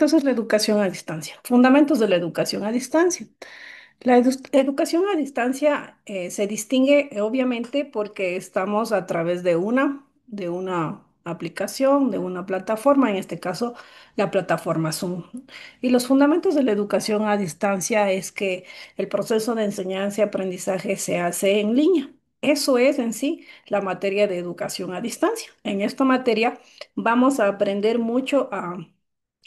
Entonces, la educación a distancia. Fundamentos de la educación a distancia. La educación a distancia se distingue obviamente porque estamos a través de una aplicación, de una plataforma, en este caso la plataforma Zoom. Y los fundamentos de la educación a distancia es que el proceso de enseñanza y aprendizaje se hace en línea. Eso es en sí la materia de educación a distancia. En esta materia vamos a aprender mucho a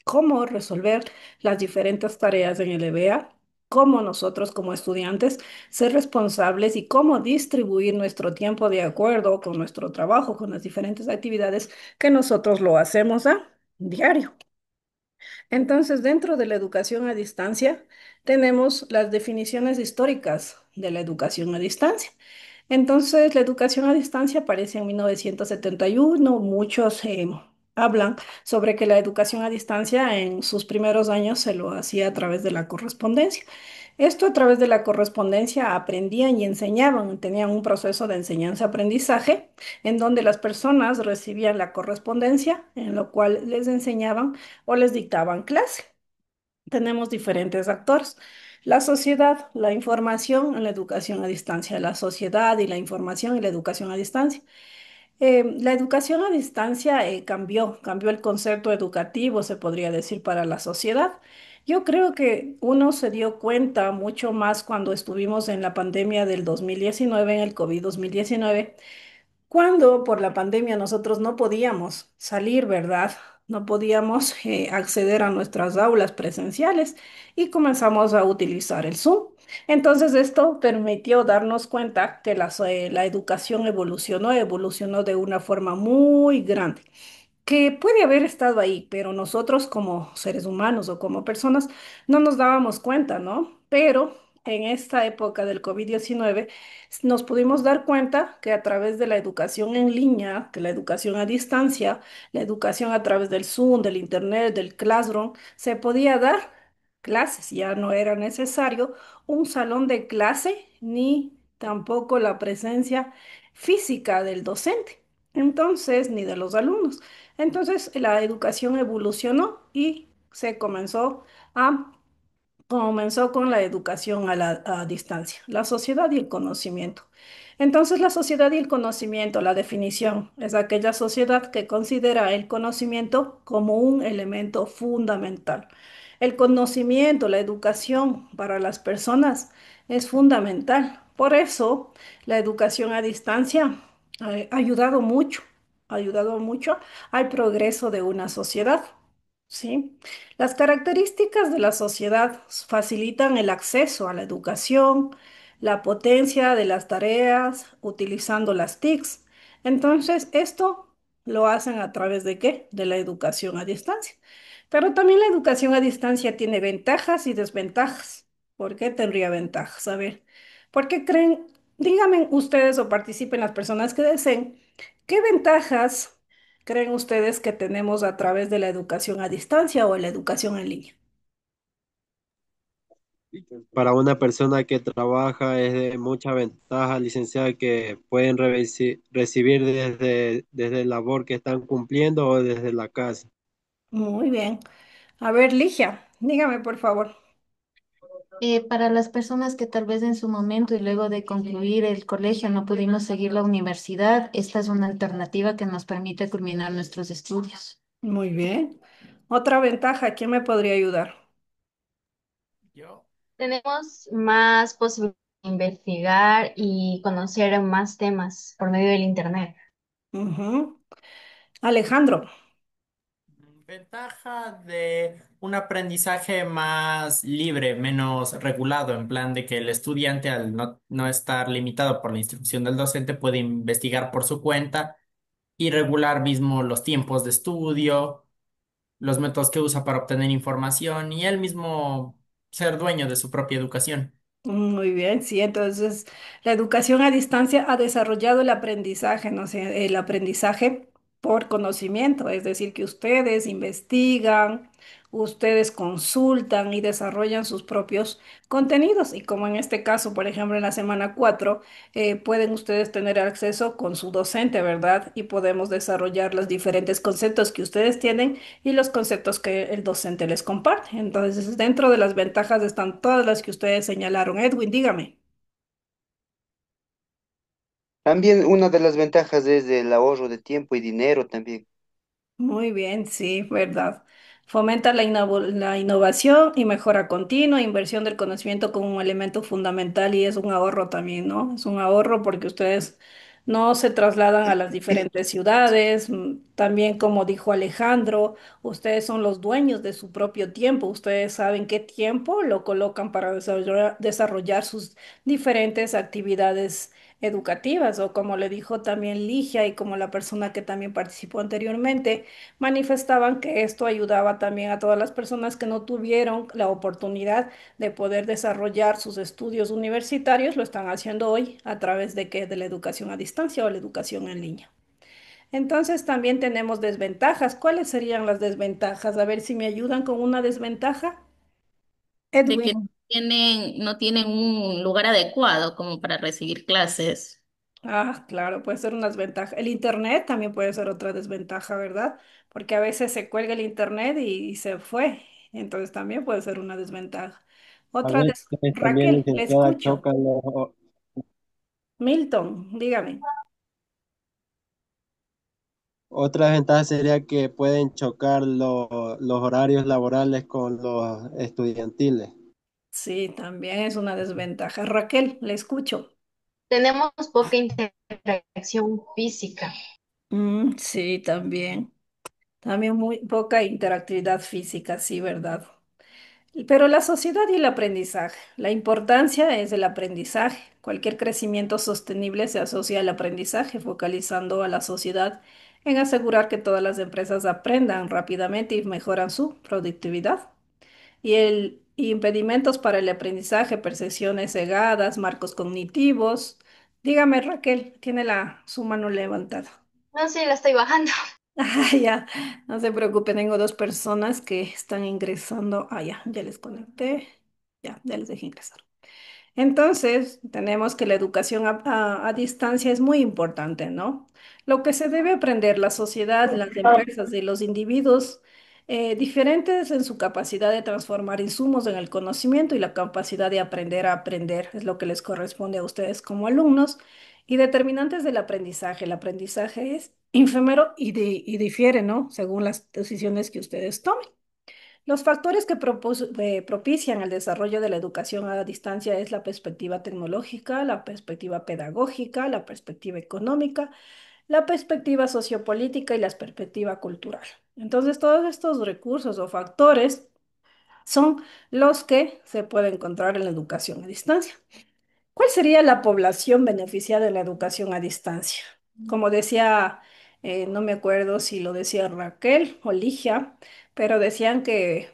cómo resolver las diferentes tareas en el EBA, cómo nosotros como estudiantes ser responsables y cómo distribuir nuestro tiempo de acuerdo con nuestro trabajo, con las diferentes actividades que nosotros lo hacemos a diario. Entonces, dentro de la educación a distancia, tenemos las definiciones históricas de la educación a distancia. Entonces, la educación a distancia aparece en 1971. Muchos hablan sobre que la educación a distancia en sus primeros años se lo hacía a través de la correspondencia. Esto a través de la correspondencia aprendían y enseñaban, tenían un proceso de enseñanza-aprendizaje en donde las personas recibían la correspondencia, en lo cual les enseñaban o les dictaban clase. Tenemos diferentes actores. La sociedad, la información en la educación a distancia, la sociedad y la información en la educación a distancia. La educación a distancia cambió el concepto educativo, se podría decir, para la sociedad. Yo creo que uno se dio cuenta mucho más cuando estuvimos en la pandemia del 2019, en el COVID-19, cuando por la pandemia nosotros no podíamos salir, ¿verdad? No podíamos acceder a nuestras aulas presenciales y comenzamos a utilizar el Zoom. Entonces esto permitió darnos cuenta que la educación evolucionó de una forma muy grande que puede haber estado ahí, pero nosotros como seres humanos o como personas no nos dábamos cuenta, ¿no? Pero en esta época del COVID-19 nos pudimos dar cuenta que a través de la educación en línea, de la educación a distancia, la educación a través del Zoom, del Internet, del Classroom, se podía dar clases, ya no era necesario un salón de clase ni tampoco la presencia física del docente, entonces, ni de los alumnos. Entonces, la educación evolucionó y se comenzó con la educación a distancia, la sociedad y el conocimiento. Entonces, la sociedad y el conocimiento, la definición, es aquella sociedad que considera el conocimiento como un elemento fundamental. El conocimiento, la educación para las personas es fundamental. Por eso, la educación a distancia ha ayudado mucho al progreso de una sociedad. ¿Sí? Las características de la sociedad facilitan el acceso a la educación, la potencia de las tareas utilizando las TICs. Entonces, esto lo hacen a través de ¿qué? De la educación a distancia. Pero también la educación a distancia tiene ventajas y desventajas. ¿Por qué tendría ventajas? A ver, ¿por qué creen? Díganme ustedes o participen las personas que deseen. ¿Qué ventajas creen ustedes que tenemos a través de la educación a distancia o la educación en línea? Para una persona que trabaja es de mucha ventaja, licenciada, que pueden recibir desde el labor que están cumpliendo o desde la casa. Muy bien. A ver, Ligia, dígame por favor. Para las personas que tal vez en su momento y luego de concluir el colegio no pudimos seguir la universidad, esta es una alternativa que nos permite culminar nuestros estudios. Muy bien. Otra ventaja, ¿quién me podría ayudar? Yo, Tenemos más posibilidades de investigar y conocer más temas por medio del Internet. Ujú. Alejandro. ventaja de un aprendizaje más libre, menos regulado, en plan de que el estudiante al no estar limitado por la instrucción del docente puede investigar por su cuenta y regular mismo los tiempos de estudio, los métodos que usa para obtener información y él mismo ser dueño de su propia educación. Muy bien, sí, entonces la educación a distancia ha desarrollado el aprendizaje, no sé, el aprendizaje por conocimiento, es decir, que ustedes investigan, ustedes consultan y desarrollan sus propios contenidos. Y como en este caso, por ejemplo, en la semana 4 pueden ustedes tener acceso con su docente, ¿verdad? Y podemos desarrollar los diferentes conceptos que ustedes tienen y los conceptos que el docente les comparte. Entonces, dentro de las ventajas están todas las que ustedes señalaron. Edwin, dígame. También una de las ventajas es el ahorro de tiempo y dinero también. Muy bien, sí, verdad. Fomenta la innovación y mejora continua, inversión del conocimiento como un elemento fundamental y es un ahorro también, ¿no? Es un ahorro porque ustedes no se trasladan a las diferentes ciudades. También, como dijo Alejandro, ustedes son los dueños de su propio tiempo. Ustedes saben qué tiempo lo colocan para desarrollar sus diferentes actividades educativas o como le dijo también Ligia y como la persona que también participó anteriormente manifestaban que esto ayudaba también a todas las personas que no tuvieron la oportunidad de poder desarrollar sus estudios universitarios, lo están haciendo hoy a través de qué, de la educación a distancia o la educación en línea. Entonces también tenemos desventajas. ¿Cuáles serían las desventajas? A ver si me ayudan con una desventaja. De que Edwin. no tienen un lugar adecuado como para recibir clases. Ah, claro, puede ser una desventaja. El internet también puede ser otra desventaja, ¿verdad? Porque a veces se cuelga el internet y se fue. Entonces también puede ser una desventaja. A Otra veces también, Raquel, le licenciada, escucho. chocan Milton, dígame. otra ventaja sería que pueden chocar los horarios laborales con los estudiantiles. Sí, también es una desventaja. Raquel, le escucho. Tenemos poca interacción física. Sí, también. También muy poca interactividad física, sí, ¿verdad? Pero la sociedad y el aprendizaje. La importancia es el aprendizaje. Cualquier crecimiento sostenible se asocia al aprendizaje, focalizando a la sociedad en asegurar que todas las empresas aprendan rápidamente y mejoran su productividad. Y impedimentos para el aprendizaje, percepciones cegadas, marcos cognitivos. Dígame, Raquel, tiene su mano levantada. No sé, la estoy bajando. Ah, ya, no se preocupe, tengo dos personas que están ingresando. Ah, ya les conecté. Ya les dejé ingresar. Entonces, tenemos que la educación a distancia es muy importante, ¿no? Lo que se debe aprender la sociedad, las empresas y los individuos, diferentes en su capacidad de transformar insumos en el conocimiento y la capacidad de aprender a aprender, es lo que les corresponde a ustedes como alumnos. Y determinantes del aprendizaje. El aprendizaje es efímero y difiere, ¿no? Según las decisiones que ustedes tomen. Los factores que propician el desarrollo de la educación a distancia es la perspectiva tecnológica, la perspectiva pedagógica, la perspectiva económica, la perspectiva sociopolítica y la perspectiva cultural. Entonces, todos estos recursos o factores son los que se pueden encontrar en la educación a distancia. ¿Cuál sería la población beneficiada de la educación a distancia? Como decía, no me acuerdo si lo decía Raquel o Ligia, pero decían que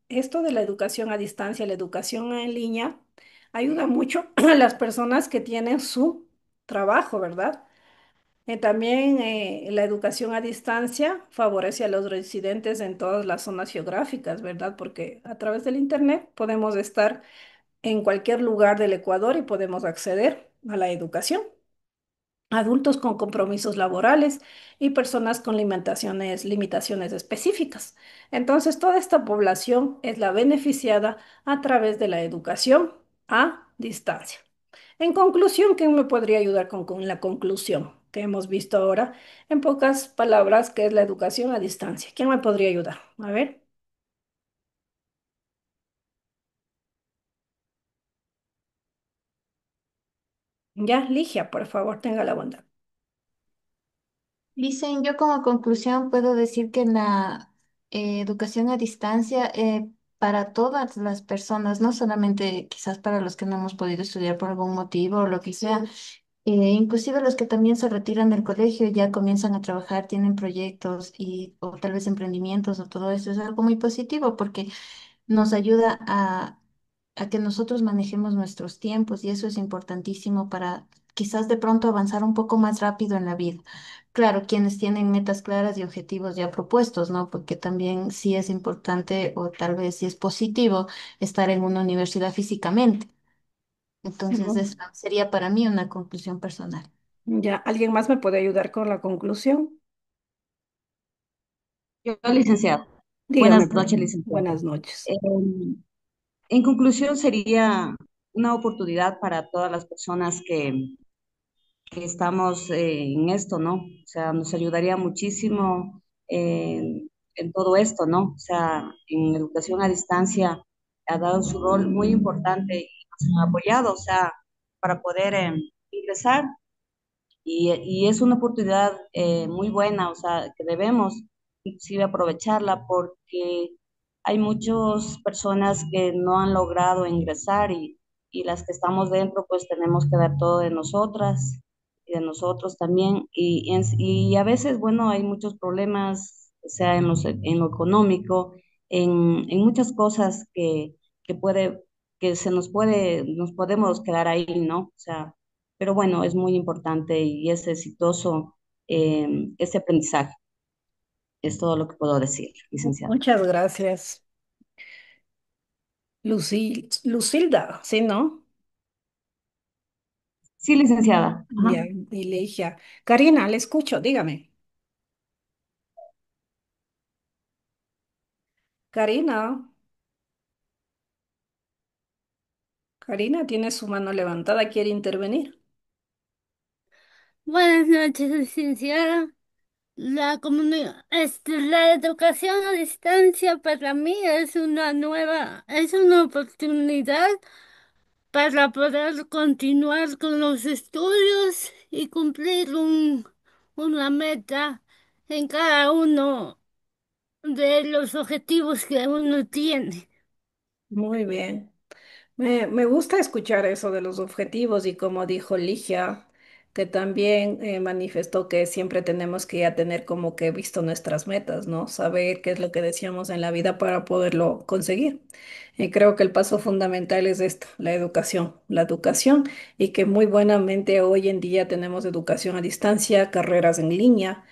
esto de la educación a distancia, la educación en línea, ayuda mucho a las personas que tienen su trabajo, ¿verdad? También la educación a distancia favorece a los residentes en todas las zonas geográficas, ¿verdad? Porque a través del Internet podemos estar en cualquier lugar del Ecuador y podemos acceder a la educación. Adultos con compromisos laborales y personas con limitaciones específicas. Entonces, toda esta población es la beneficiada a través de la educación a distancia. En conclusión, ¿quién me podría ayudar con la conclusión que hemos visto ahora? En pocas palabras, ¿qué es la educación a distancia? ¿Quién me podría ayudar? A ver, ya, Ligia, por favor, tenga la bondad. Dicen, yo como conclusión puedo decir que la educación a distancia para todas las personas, no solamente quizás para los que no hemos podido estudiar por algún motivo o lo que sea, inclusive los que también se retiran del colegio y ya comienzan a trabajar, tienen proyectos y o tal vez emprendimientos o todo eso es algo muy positivo porque nos ayuda a que nosotros manejemos nuestros tiempos y eso es importantísimo para quizás de pronto avanzar un poco más rápido en la vida. Claro, quienes tienen metas claras y objetivos ya propuestos, ¿no? Porque también sí es importante o tal vez sí es positivo estar en una universidad físicamente. Entonces, Ujú. esa sería para mí una conclusión personal. Ya, ¿alguien más me puede ayudar con la conclusión? Yo, licenciado. Dígame, Buenas por noches, favor. licenciado. Buenas noches. En conclusión, sería una oportunidad para todas las personas que estamos en esto, ¿no? O sea, nos ayudaría muchísimo en todo esto, ¿no? O sea, en educación a distancia ha dado su rol muy importante y nos han apoyado, o sea, para poder ingresar y es una oportunidad muy buena, o sea, que debemos inclusive aprovecharla porque hay muchas personas que no han logrado ingresar y las que estamos dentro pues tenemos que dar todo de nosotras y de nosotros también y a veces, bueno, hay muchos problemas, o sea, en lo económico, en muchas cosas que puede, que se nos puede, nos podemos quedar ahí, ¿no? O sea, pero bueno, es muy importante y es exitoso este aprendizaje. Es todo lo que puedo decir, licenciada. Muchas gracias. Lucilda, ¿sí, no? Sí, licenciada. Ajá. Ya, y Ligia. Karina, le escucho, dígame. Karina, Karina tiene su mano levantada, quiere intervenir. Buenas noches, licenciada. La educación a distancia para mí es una oportunidad para poder continuar con los estudios y cumplir una meta en cada uno de los objetivos que uno tiene. Muy bien. Me gusta escuchar eso de los objetivos y como dijo Ligia, que también manifestó que siempre tenemos que ya tener como que visto nuestras metas, ¿no? Saber qué es lo que deseamos en la vida para poderlo conseguir. Y creo que el paso fundamental es esto, la educación y que muy buenamente hoy en día tenemos educación a distancia, carreras en línea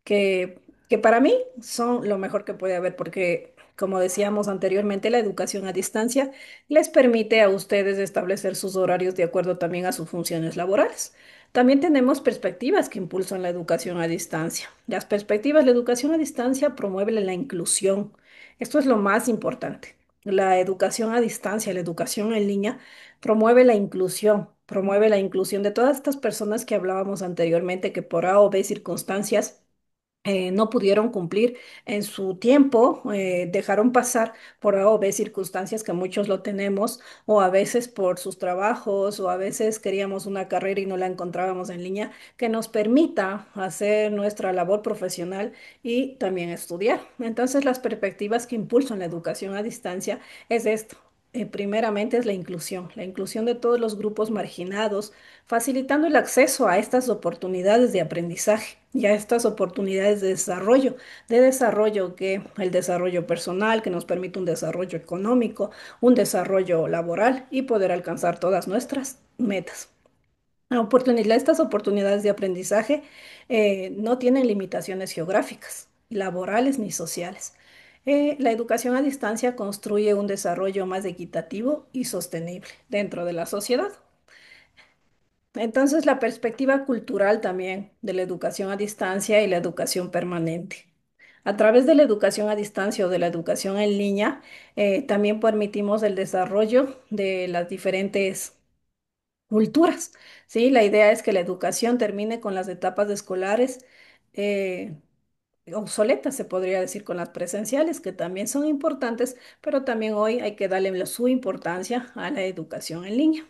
que, que para mí son lo mejor que puede haber, porque, como decíamos anteriormente, la educación a distancia les permite a ustedes establecer sus horarios de acuerdo también a sus funciones laborales. También tenemos perspectivas que impulsan la educación a distancia. Las perspectivas, la educación a distancia promueve la inclusión. Esto es lo más importante. La educación a distancia, la educación en línea, promueve la inclusión de todas estas personas que hablábamos anteriormente, que por A o B circunstancias no pudieron cumplir en su tiempo, dejaron pasar por A o B circunstancias que muchos lo tenemos, o a veces por sus trabajos, o a veces queríamos una carrera y no la encontrábamos en línea, que nos permita hacer nuestra labor profesional y también estudiar. Entonces, las perspectivas que impulsan la educación a distancia es esto. Primeramente es la inclusión de todos los grupos marginados, facilitando el acceso a estas oportunidades de aprendizaje y a estas oportunidades de desarrollo que el desarrollo personal, que nos permite un desarrollo económico, un desarrollo laboral y poder alcanzar todas nuestras metas. Estas oportunidades de aprendizaje no tienen limitaciones geográficas, laborales ni sociales. La educación a distancia construye un desarrollo más equitativo y sostenible dentro de la sociedad. Entonces, la perspectiva cultural también de la educación a distancia y la educación permanente. A través de la educación a distancia o de la educación en línea, también permitimos el desarrollo de las diferentes culturas, ¿sí? La idea es que la educación termine con las etapas escolares eh, obsoletas, se podría decir, con las presenciales, que también son importantes, pero también hoy hay que darle su importancia a la educación en línea.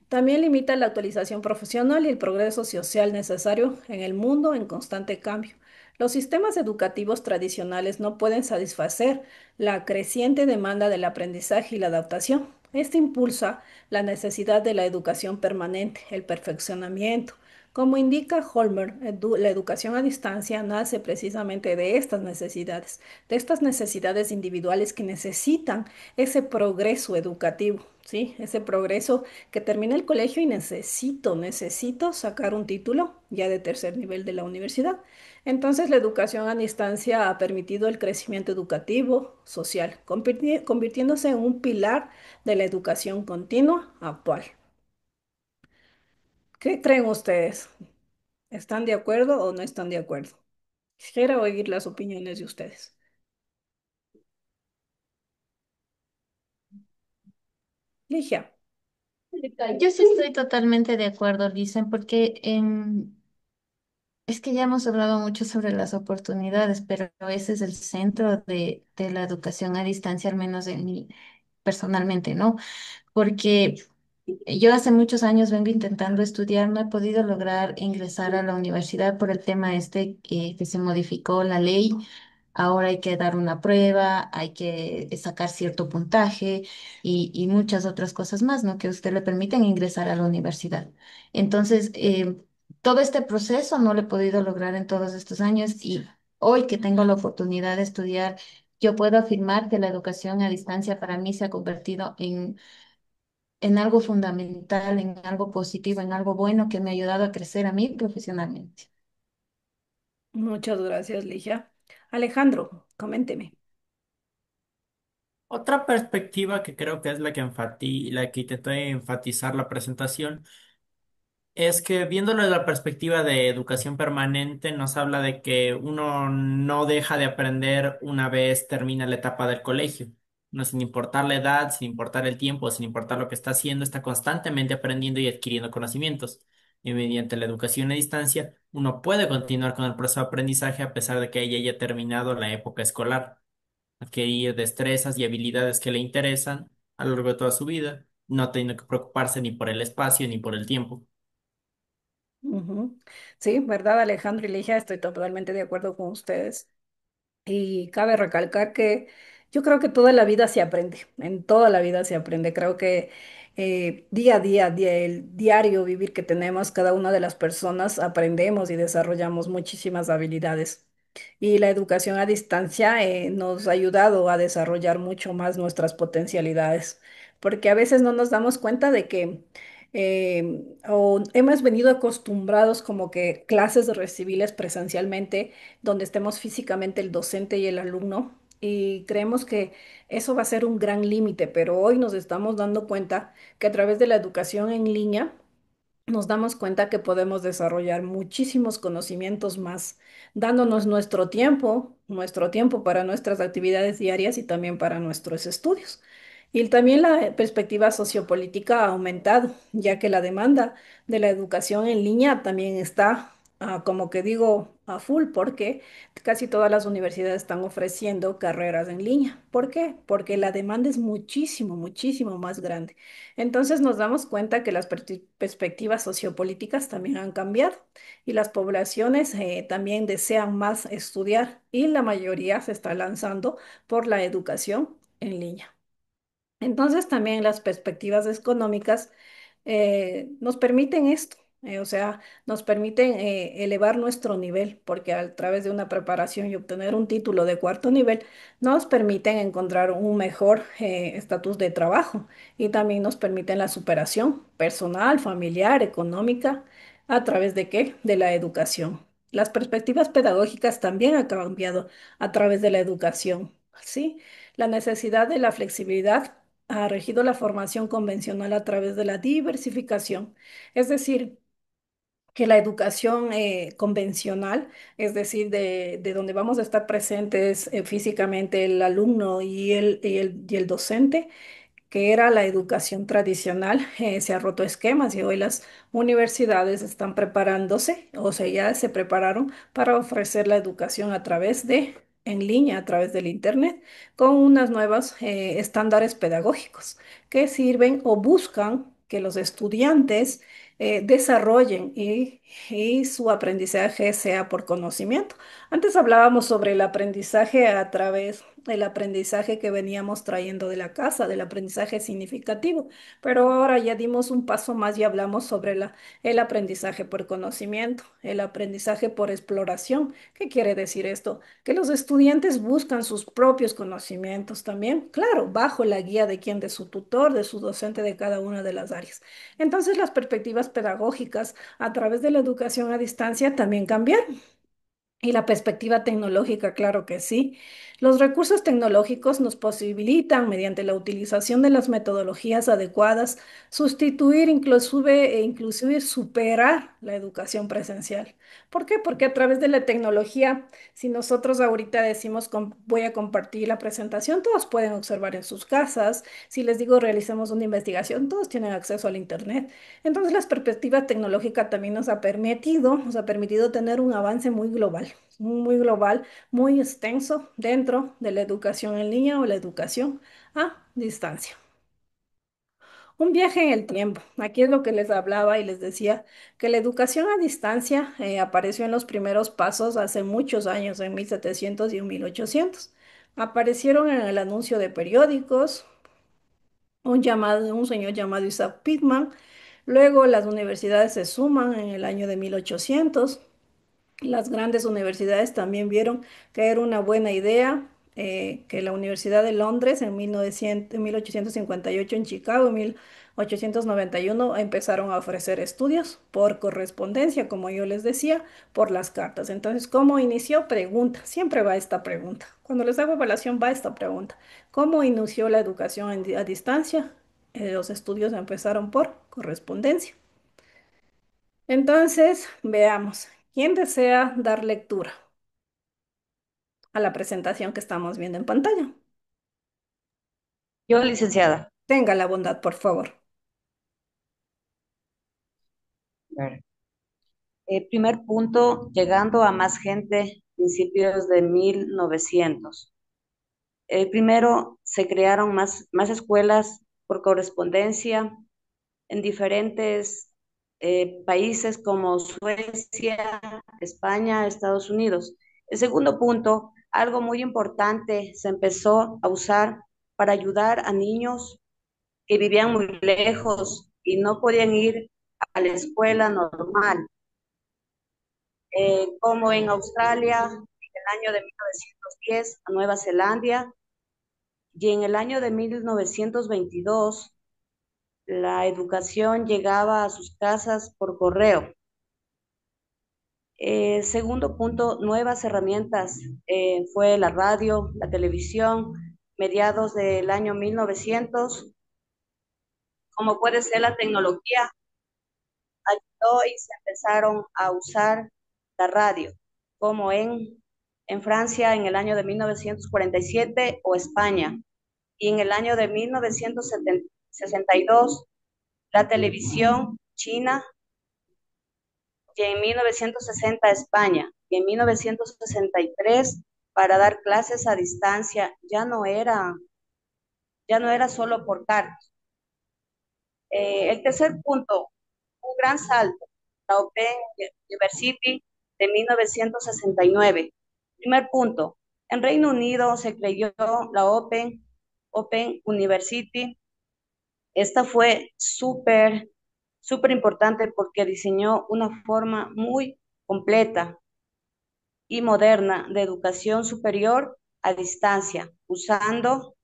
También limita la actualización profesional y el progreso social necesario en el mundo en constante cambio. Los sistemas educativos tradicionales no pueden satisfacer la creciente demanda del aprendizaje y la adaptación. Este impulsa la necesidad de la educación permanente, el perfeccionamiento, Como indica Holmer, la educación a distancia nace precisamente de estas necesidades individuales que necesitan ese progreso educativo, ¿sí? Ese progreso que termina el colegio y necesito sacar un título ya de tercer nivel de la universidad. Entonces, la educación a distancia ha permitido el crecimiento educativo, social, convirtiéndose en un pilar de la educación continua actual. ¿Qué creen ustedes? ¿Están de acuerdo o no están de acuerdo? Quisiera oír las opiniones de ustedes. Ligia. Yo sí estoy totalmente de acuerdo, dicen, porque es que ya hemos hablado mucho sobre las oportunidades, pero ese es el centro de la educación a distancia, al menos en mí personalmente, ¿no? Porque yo hace muchos años vengo intentando estudiar, no he podido lograr ingresar a la universidad por el tema este que se modificó la ley. Ahora hay que dar una prueba, hay que sacar cierto puntaje y muchas otras cosas más, ¿no? Que a usted le permiten ingresar a la universidad. Entonces, todo este proceso no lo he podido lograr en todos estos años y hoy que tengo la oportunidad de estudiar, yo puedo afirmar que la educación a distancia para mí se ha convertido en algo fundamental, en algo positivo, en algo bueno que me ha ayudado a crecer a mí profesionalmente. Muchas gracias, Ligia. Alejandro, coménteme. Otra perspectiva que creo que es la que intenté enfatizar la presentación es que viéndolo desde la perspectiva de educación permanente, nos habla de que uno no deja de aprender una vez termina la etapa del colegio. No, sin importar la edad, sin importar el tiempo, sin importar lo que está haciendo, está constantemente aprendiendo y adquiriendo conocimientos. Y mediante la educación a distancia, uno puede continuar con el proceso de aprendizaje a pesar de que haya terminado la época escolar, adquirir destrezas y habilidades que le interesan a lo largo de toda su vida, no teniendo que preocuparse ni por el espacio ni por el tiempo. Ujú. Sí, ¿verdad, Alejandro y Ligia? Estoy totalmente de acuerdo con ustedes. Y cabe recalcar que yo creo que toda la vida se aprende, en toda la vida se aprende. Creo que día a día, el diario vivir que tenemos cada una de las personas, aprendemos y desarrollamos muchísimas habilidades. Y la educación a distancia nos ha ayudado a desarrollar mucho más nuestras potencialidades, porque a veces no nos damos cuenta de que o hemos venido acostumbrados como que clases de recibirles presencialmente donde estemos físicamente el docente y el alumno, y creemos que eso va a ser un gran límite, pero hoy nos estamos dando cuenta que a través de la educación en línea nos damos cuenta que podemos desarrollar muchísimos conocimientos más, dándonos nuestro tiempo para nuestras actividades diarias y también para nuestros estudios. Y también la perspectiva sociopolítica ha aumentado, ya que la demanda de la educación en línea también está, como que digo, a full, porque casi todas las universidades están ofreciendo carreras en línea. ¿Por qué? Porque la demanda es muchísimo más grande. Entonces nos damos cuenta que las perspectivas sociopolíticas también han cambiado y las poblaciones también desean más estudiar y la mayoría se está lanzando por la educación en línea. Entonces también las perspectivas económicas nos permiten esto, o sea, nos permiten elevar nuestro nivel, porque a través de una preparación y obtener un título de cuarto nivel, nos permiten encontrar un mejor estatus de trabajo y también nos permiten la superación personal, familiar, económica, ¿a través de qué? De la educación. Las perspectivas pedagógicas también han cambiado a través de la educación, ¿sí? La necesidad de la flexibilidad ha regido la formación convencional a través de la diversificación, es decir, que la educación convencional, es decir, de donde vamos a estar presentes físicamente el alumno y el docente, que era la educación tradicional, se ha roto esquemas y hoy las universidades están preparándose, o sea, ya se prepararon para ofrecer la educación a través en línea, a través del Internet, con unos nuevos estándares pedagógicos que sirven o buscan que los estudiantes desarrollen y su aprendizaje sea por conocimiento. Antes hablábamos sobre el aprendizaje a través el aprendizaje que veníamos trayendo de la casa, del aprendizaje significativo. Pero ahora ya dimos un paso más y hablamos sobre el aprendizaje por conocimiento, el aprendizaje por exploración. ¿Qué quiere decir esto? Que los estudiantes buscan sus propios conocimientos también, claro, bajo la guía de quien, de su tutor, de su docente de cada una de las áreas. Entonces, las perspectivas pedagógicas a través de la educación a distancia también cambiaron. Y la perspectiva tecnológica, claro que sí. Los recursos tecnológicos nos posibilitan, mediante la utilización de las metodologías adecuadas, sustituir, inclusive superar la educación presencial. ¿Por qué? Porque a través de la tecnología, si nosotros ahorita decimos voy a compartir la presentación, todos pueden observar en sus casas. Si les digo realicemos una investigación, todos tienen acceso al Internet. Entonces, la perspectiva tecnológica también nos ha permitido tener un avance muy global, muy extenso dentro de la educación en línea o la educación a distancia. Un viaje en el tiempo. Aquí es lo que les hablaba y les decía que la educación a distancia apareció en los primeros pasos hace muchos años, en 1700 y en 1800. Aparecieron en el anuncio de periódicos, un señor llamado Isaac Pitman. Luego las universidades se suman en el año de 1800. Las grandes universidades también vieron que era una buena idea, que la Universidad de Londres en 1858, en Chicago en 1891 empezaron a ofrecer estudios por correspondencia, como yo les decía, por las cartas. Entonces, ¿cómo inició? Pregunta, siempre va esta pregunta. Cuando les hago evaluación va esta pregunta. ¿Cómo inició la educación a distancia? Los estudios empezaron por correspondencia. Entonces, veamos, ¿quién desea dar lectura a la presentación que estamos viendo en pantalla? Yo, licenciada. Tenga la bondad, por favor. A ver. Primer punto, llegando a más gente, principios de 1900. Primero, se crearon más escuelas por correspondencia en diferentes países como Suecia, España, Estados Unidos. El segundo punto, algo muy importante, se empezó a usar para ayudar a niños que vivían muy lejos y no podían ir a la escuela normal, como en Australia, en el año de 1910, a Nueva Zelanda, y en el año de 1922 la educación llegaba a sus casas por correo. Segundo punto, nuevas herramientas. Fue la radio, la televisión, mediados del año 1900, como puede ser la tecnología, ayudó y se empezaron a usar la radio, como en Francia en el año de 1947 o España. Y en el año de 1962, la televisión china, y en 1960 España, y en 1963 para dar clases a distancia ya no era solo por carta. El tercer punto, un gran salto, la Open University de 1969. Primer punto, en Reino Unido se creyó la Open University. Esta fue súper importante porque diseñó una forma muy completa y moderna de educación superior a distancia, usando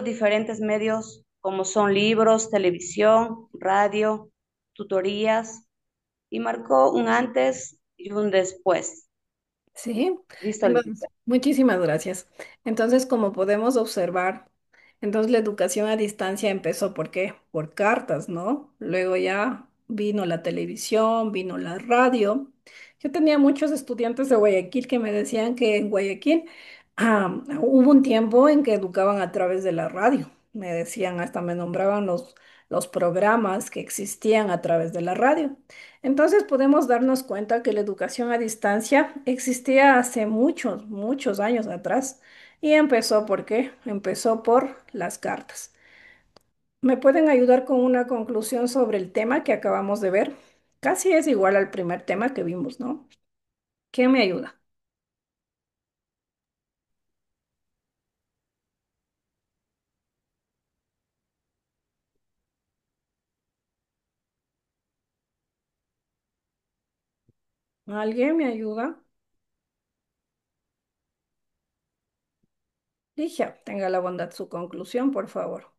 diferentes medios como son libros, televisión, radio, tutorías, y marcó un antes y un después. Sí, Listo, entonces, licenciada. muchísimas gracias. Entonces, como podemos observar, entonces la educación a distancia empezó, ¿por qué? Por cartas, ¿no? Luego ya vino la televisión, vino la radio. Yo tenía muchos estudiantes de Guayaquil que me decían que en Guayaquil hubo un tiempo en que educaban a través de la radio. Me decían, hasta me nombraban los programas que existían a través de la radio. Entonces podemos darnos cuenta que la educación a distancia existía hace muchos, muchos años atrás. ¿Y empezó por qué? Empezó por las cartas. ¿Me pueden ayudar con una conclusión sobre el tema que acabamos de ver? Casi es igual al primer tema que vimos, ¿no? ¿Qué me ayuda? ¿Alguien me ayuda? Ligia, tenga la bondad su conclusión, por favor.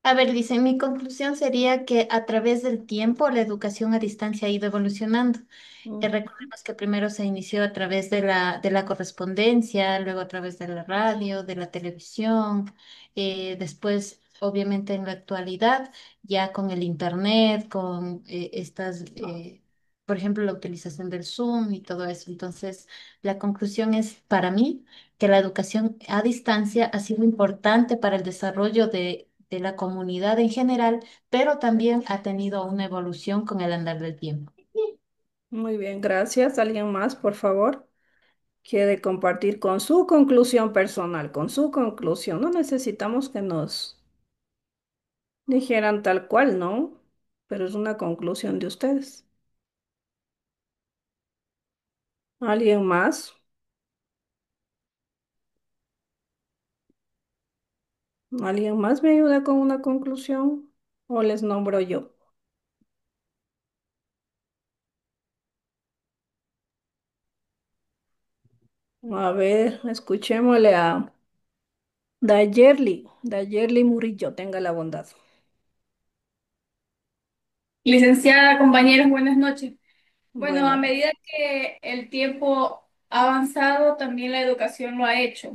A ver, dice, mi conclusión sería que a través del tiempo la educación a distancia ha ido evolucionando. Mm, Recordemos que primero se inició a través de la correspondencia, luego a través de la radio, de la televisión, después, obviamente, en la actualidad, ya con el internet, con por ejemplo, la utilización del Zoom y todo eso. Entonces, la conclusión es, para mí, que la educación a distancia ha sido importante para el desarrollo de la comunidad en general, pero también ha tenido una evolución con el andar del tiempo. muy bien, gracias. ¿Alguien más, por favor? Quiere compartir con su conclusión personal, con su conclusión. No necesitamos que nos dijeran tal cual, ¿no? Pero es una conclusión de ustedes. ¿Alguien más? ¿Alguien más me ayuda con una conclusión? ¿O les nombro yo? A ver, escuchémosle a Dayerly Murillo, tenga la bondad. Licenciada, compañeros, buenas noches. Bueno, a Buenas. medida que el tiempo ha avanzado, también la educación lo ha hecho.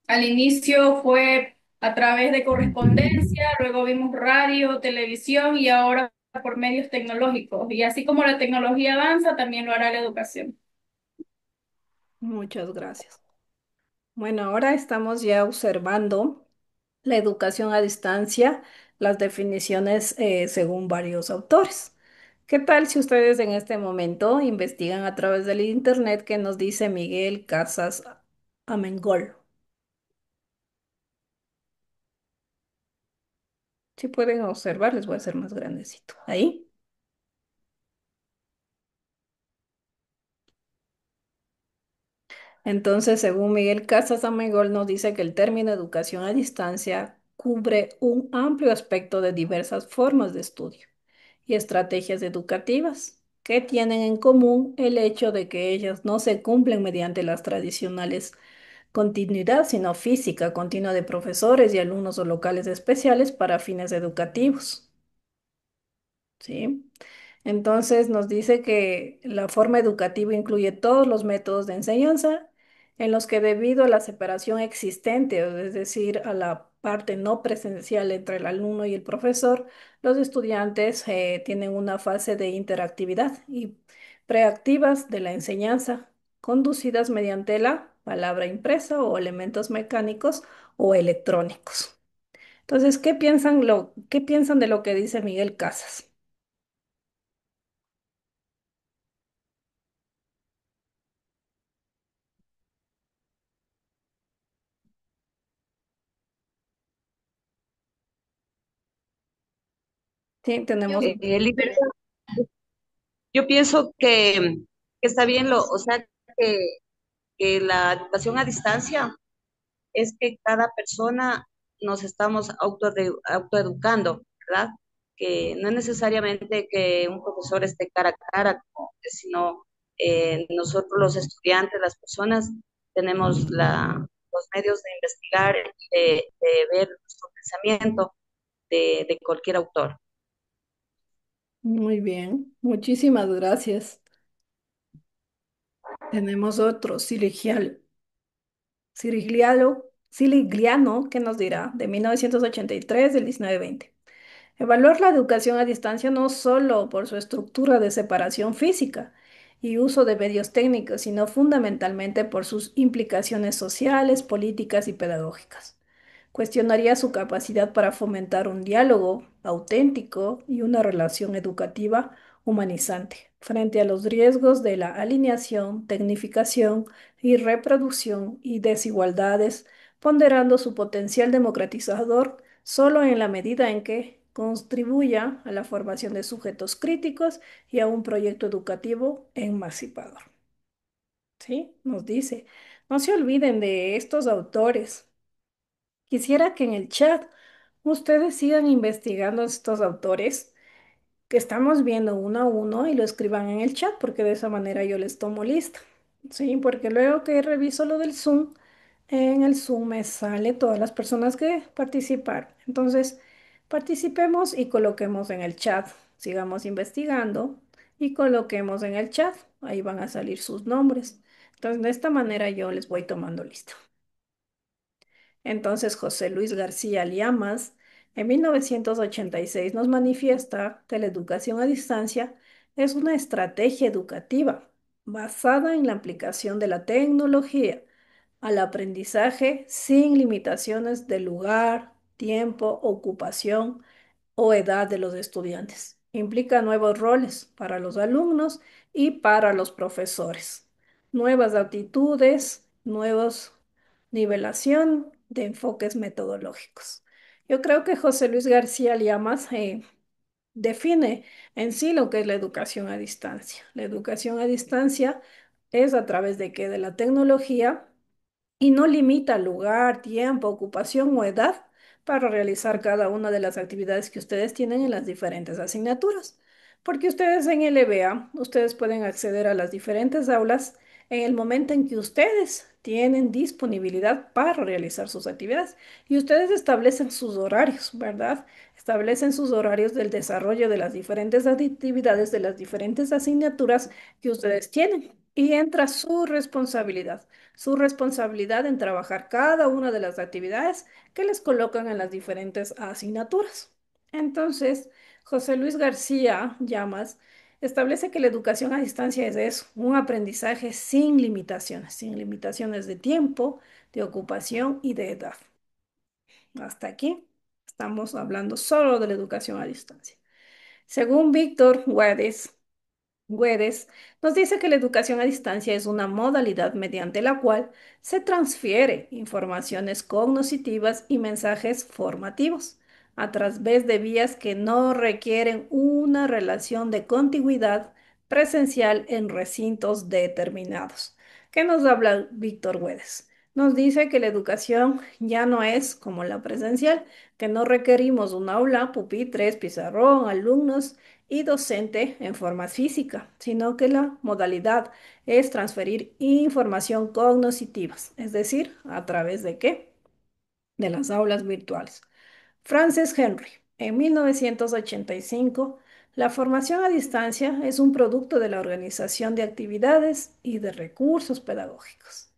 Al inicio fue a través de correspondencia, luego vimos radio, televisión y ahora por medios tecnológicos. Y así como la tecnología avanza, también lo hará la educación. Muchas gracias. Bueno, ahora estamos ya observando la educación a distancia, las definiciones según varios autores. ¿Qué tal si ustedes en este momento investigan a través del internet qué nos dice Miguel Casas Amengol? Si pueden observar, les voy a hacer más grandecito. Ahí. Entonces, según Miguel Casas Amengol, nos dice que el término educación a distancia cubre un amplio aspecto de diversas formas de estudio y estrategias educativas que tienen en común el hecho de que ellas no se cumplen mediante las tradicionales continuidad, sino física continua de profesores y alumnos o locales especiales para fines educativos. ¿Sí? Entonces nos dice que la forma educativa incluye todos los métodos de enseñanza en los que debido a la separación existente, es decir, a la parte no presencial entre el alumno y el profesor, los estudiantes tienen una fase de interactividad y preactivas de la enseñanza, conducidas mediante la palabra impresa o elementos mecánicos o electrónicos. Entonces, qué piensan de lo que dice Miguel Casas? Sí, tenemos. Elisa, yo pienso que está bien o sea, que, que la educación a distancia es que cada persona nos estamos autoeducando, ¿verdad? Que no es necesariamente que un profesor esté cara a cara, sino nosotros los estudiantes, las personas, tenemos los medios de investigar y de ver nuestro pensamiento de cualquier autor. Muy bien, muchísimas gracias. Tenemos otro, Sirigliano, que nos dirá, de 1983, del 1920. Evaluar la educación a distancia no solo por su estructura de separación física y uso de medios técnicos, sino fundamentalmente por sus implicaciones sociales, políticas y pedagógicas. Cuestionaría su capacidad para fomentar un diálogo auténtico y una relación educativa humanizante frente a los riesgos de la alineación, tecnificación y reproducción y desigualdades, ponderando su potencial democratizador solo en la medida en que contribuya a la formación de sujetos críticos y a un proyecto educativo emancipador. ¿Sí? Nos dice, no se olviden de estos autores. Quisiera que en el chat ustedes sigan investigando estos autores que estamos viendo uno a uno y lo escriban en el chat, porque de esa manera yo les tomo lista. Sí, porque luego que reviso lo del Zoom, en el Zoom me sale todas las personas que participaron. Entonces, participemos y coloquemos en el chat. Sigamos investigando y coloquemos en el chat. Ahí van a salir sus nombres. Entonces, de esta manera yo les voy tomando lista. Entonces, José Luis García Llamas, en 1986 nos manifiesta que la educación a distancia es una estrategia educativa basada en la aplicación de la tecnología al aprendizaje sin limitaciones de lugar, tiempo, ocupación o edad de los estudiantes. Implica nuevos roles para los alumnos y para los profesores, nuevas actitudes, nuevos nivelación de enfoques metodológicos. Yo creo que José Luis García Llamas define en sí lo que es la educación a distancia. La educación a distancia es a través de qué? De la tecnología y no limita lugar, tiempo, ocupación o edad para realizar cada una de las actividades que ustedes tienen en las diferentes asignaturas. Porque ustedes en el EBA, ustedes pueden acceder a las diferentes aulas en el momento en que ustedes tienen disponibilidad para realizar sus actividades y ustedes establecen sus horarios, ¿verdad? Establecen sus horarios del desarrollo de las diferentes actividades de las diferentes asignaturas que ustedes tienen y entra su responsabilidad en trabajar cada una de las actividades que les colocan en las diferentes asignaturas. Entonces, José Luis García Llamas establece que la educación a distancia es eso, un aprendizaje sin limitaciones de tiempo, de ocupación y de edad. Hasta aquí estamos hablando solo de la educación a distancia. Según Víctor Güedes nos dice que la educación a distancia es una modalidad mediante la cual se transfiere informaciones cognitivas y mensajes formativos a través de vías que no requieren una relación de contigüidad presencial en recintos determinados. ¿Qué nos habla Víctor Güedes? Nos dice que la educación ya no es como la presencial, que no requerimos un aula, pupitres, pizarrón, alumnos y docente en forma física, sino que la modalidad es transferir información cognitiva, es decir, ¿a través de qué? De las aulas virtuales. Francis Henry, en 1985, la formación a distancia es un producto de la organización de actividades y de recursos pedagógicos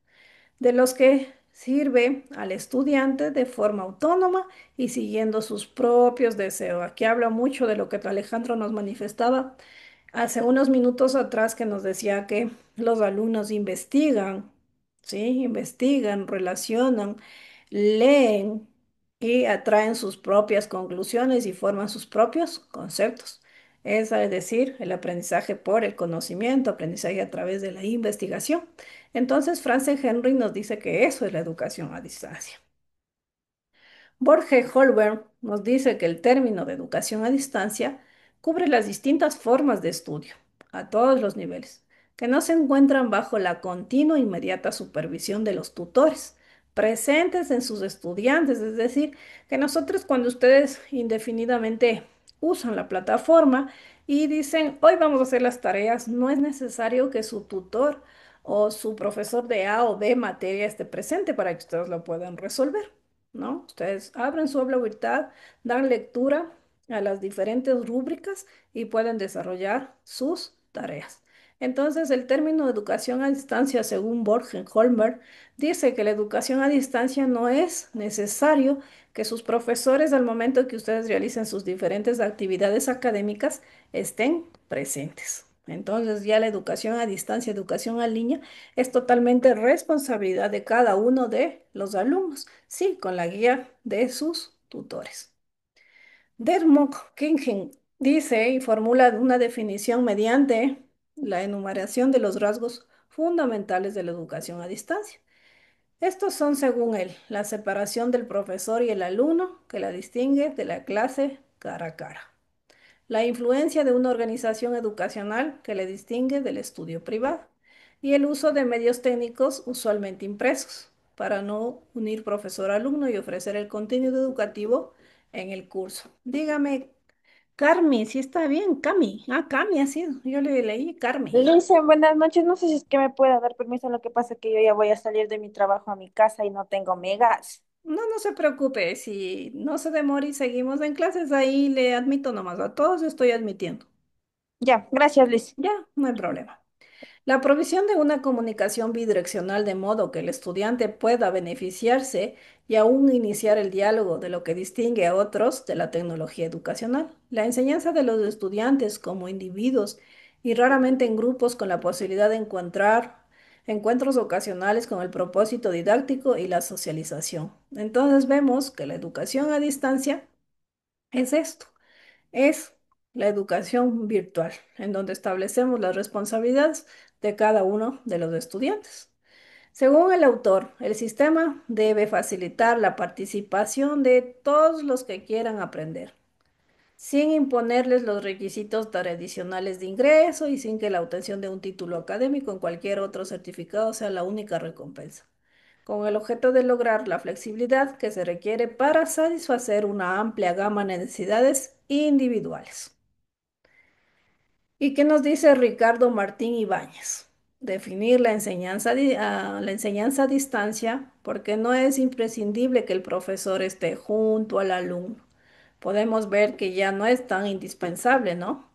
de los que sirve al estudiante de forma autónoma y siguiendo sus propios deseos. Aquí habla mucho de lo que Alejandro nos manifestaba hace unos minutos atrás, que nos decía que los alumnos investigan, ¿sí? Investigan, relacionan, leen y atraen sus propias conclusiones y forman sus propios conceptos. Es decir, el aprendizaje por el conocimiento, aprendizaje a través de la investigación. Entonces, Francis Henry nos dice que eso es la educación a distancia. Borge Holberg nos dice que el término de educación a distancia cubre las distintas formas de estudio, a todos los niveles, que no se encuentran bajo la continua e inmediata supervisión de los tutores presentes en sus estudiantes. Es decir, que nosotros cuando ustedes indefinidamente usan la plataforma y dicen, hoy vamos a hacer las tareas, no es necesario que su tutor o su profesor de A o B materia esté presente para que ustedes lo puedan resolver. ¿No? Ustedes abren su aula virtual, dan lectura a las diferentes rúbricas y pueden desarrollar sus tareas. Entonces, el término educación a distancia, según Borgen-Holmer, dice que la educación a distancia no es necesario que sus profesores, al momento que ustedes realicen sus diferentes actividades académicas, estén presentes. Entonces, ya la educación a distancia, educación en línea, es totalmente responsabilidad de cada uno de los alumnos, sí, con la guía de sus tutores. Dermot Kingen dice y formula una definición mediante la enumeración de los rasgos fundamentales de la educación a distancia. Estos son, según él, la separación del profesor y el alumno que la distingue de la clase cara a cara. La influencia de una organización educacional que le distingue del estudio privado y el uso de medios técnicos usualmente impresos para no unir profesor-alumno y ofrecer el contenido educativo en el curso. Dígame, Carmi, sí está bien, Cami. Ah, Cami ha sido. Yo le leí Carmi. Luisa, buenas noches. No sé si es que me pueda dar permiso. Lo que pasa es que yo ya voy a salir de mi trabajo a mi casa y no tengo megas. No, no se preocupe, si no se demora y seguimos en clases, ahí le admito nomás, a todos estoy admitiendo. Ya, gracias, Liz. Ya, no hay problema. La provisión de una comunicación bidireccional de modo que el estudiante pueda beneficiarse y aún iniciar el diálogo de lo que distingue a otros de la tecnología educacional. La enseñanza de los estudiantes como individuos y raramente en grupos con la posibilidad de encontrar encuentros ocasionales con el propósito didáctico y la socialización. Entonces vemos que la educación a distancia es esto, es la educación virtual, en donde establecemos las responsabilidades de cada uno de los estudiantes. Según el autor, el sistema debe facilitar la participación de todos los que quieran aprender, sin imponerles los requisitos tradicionales de ingreso y sin que la obtención de un título académico en cualquier otro certificado sea la única recompensa, con el objeto de lograr la flexibilidad que se requiere para satisfacer una amplia gama de necesidades individuales. ¿Y qué nos dice Ricardo Martín Ibáñez? Definir la enseñanza a distancia porque no es imprescindible que el profesor esté junto al alumno. Podemos ver que ya no es tan indispensable, ¿no?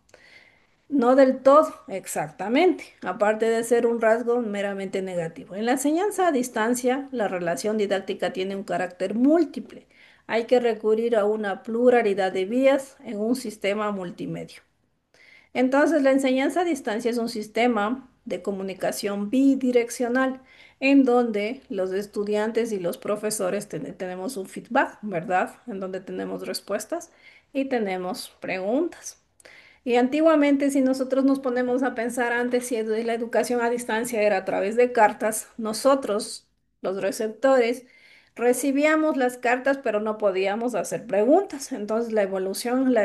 No del todo, exactamente, aparte de ser un rasgo meramente negativo. En la enseñanza a distancia, la relación didáctica tiene un carácter múltiple. Hay que recurrir a una pluralidad de vías en un sistema multimedia. Entonces, la enseñanza a distancia es un sistema de comunicación bidireccional en donde los estudiantes y los profesores tenemos un feedback, ¿verdad? En donde tenemos respuestas y tenemos preguntas. Y antiguamente, si nosotros nos ponemos a pensar antes si la educación a distancia era a través de cartas, nosotros, los receptores, recibíamos las cartas, pero no podíamos hacer preguntas. Entonces, la evolución en la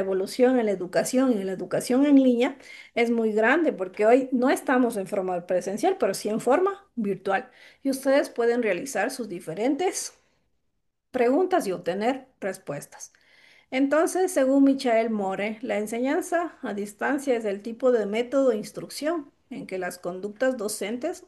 educación y en la educación en línea es muy grande porque hoy no estamos en forma presencial, pero sí en forma virtual. Y ustedes pueden realizar sus diferentes preguntas y obtener respuestas. Entonces, según Michael More, la enseñanza a distancia es el tipo de método de instrucción en que las conductas docentes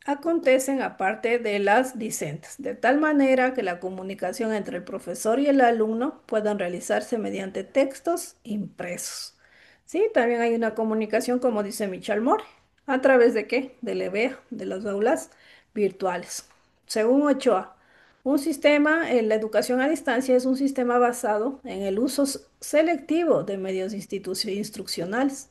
acontecen aparte de las discentes, de tal manera que la comunicación entre el profesor y el alumno puedan realizarse mediante textos impresos. Sí, también hay una comunicación, como dice Michel Moore, ¿a través de qué? Del EVEA, de las aulas virtuales. Según Ochoa, la educación a distancia es un sistema basado en el uso selectivo de medios instruccionales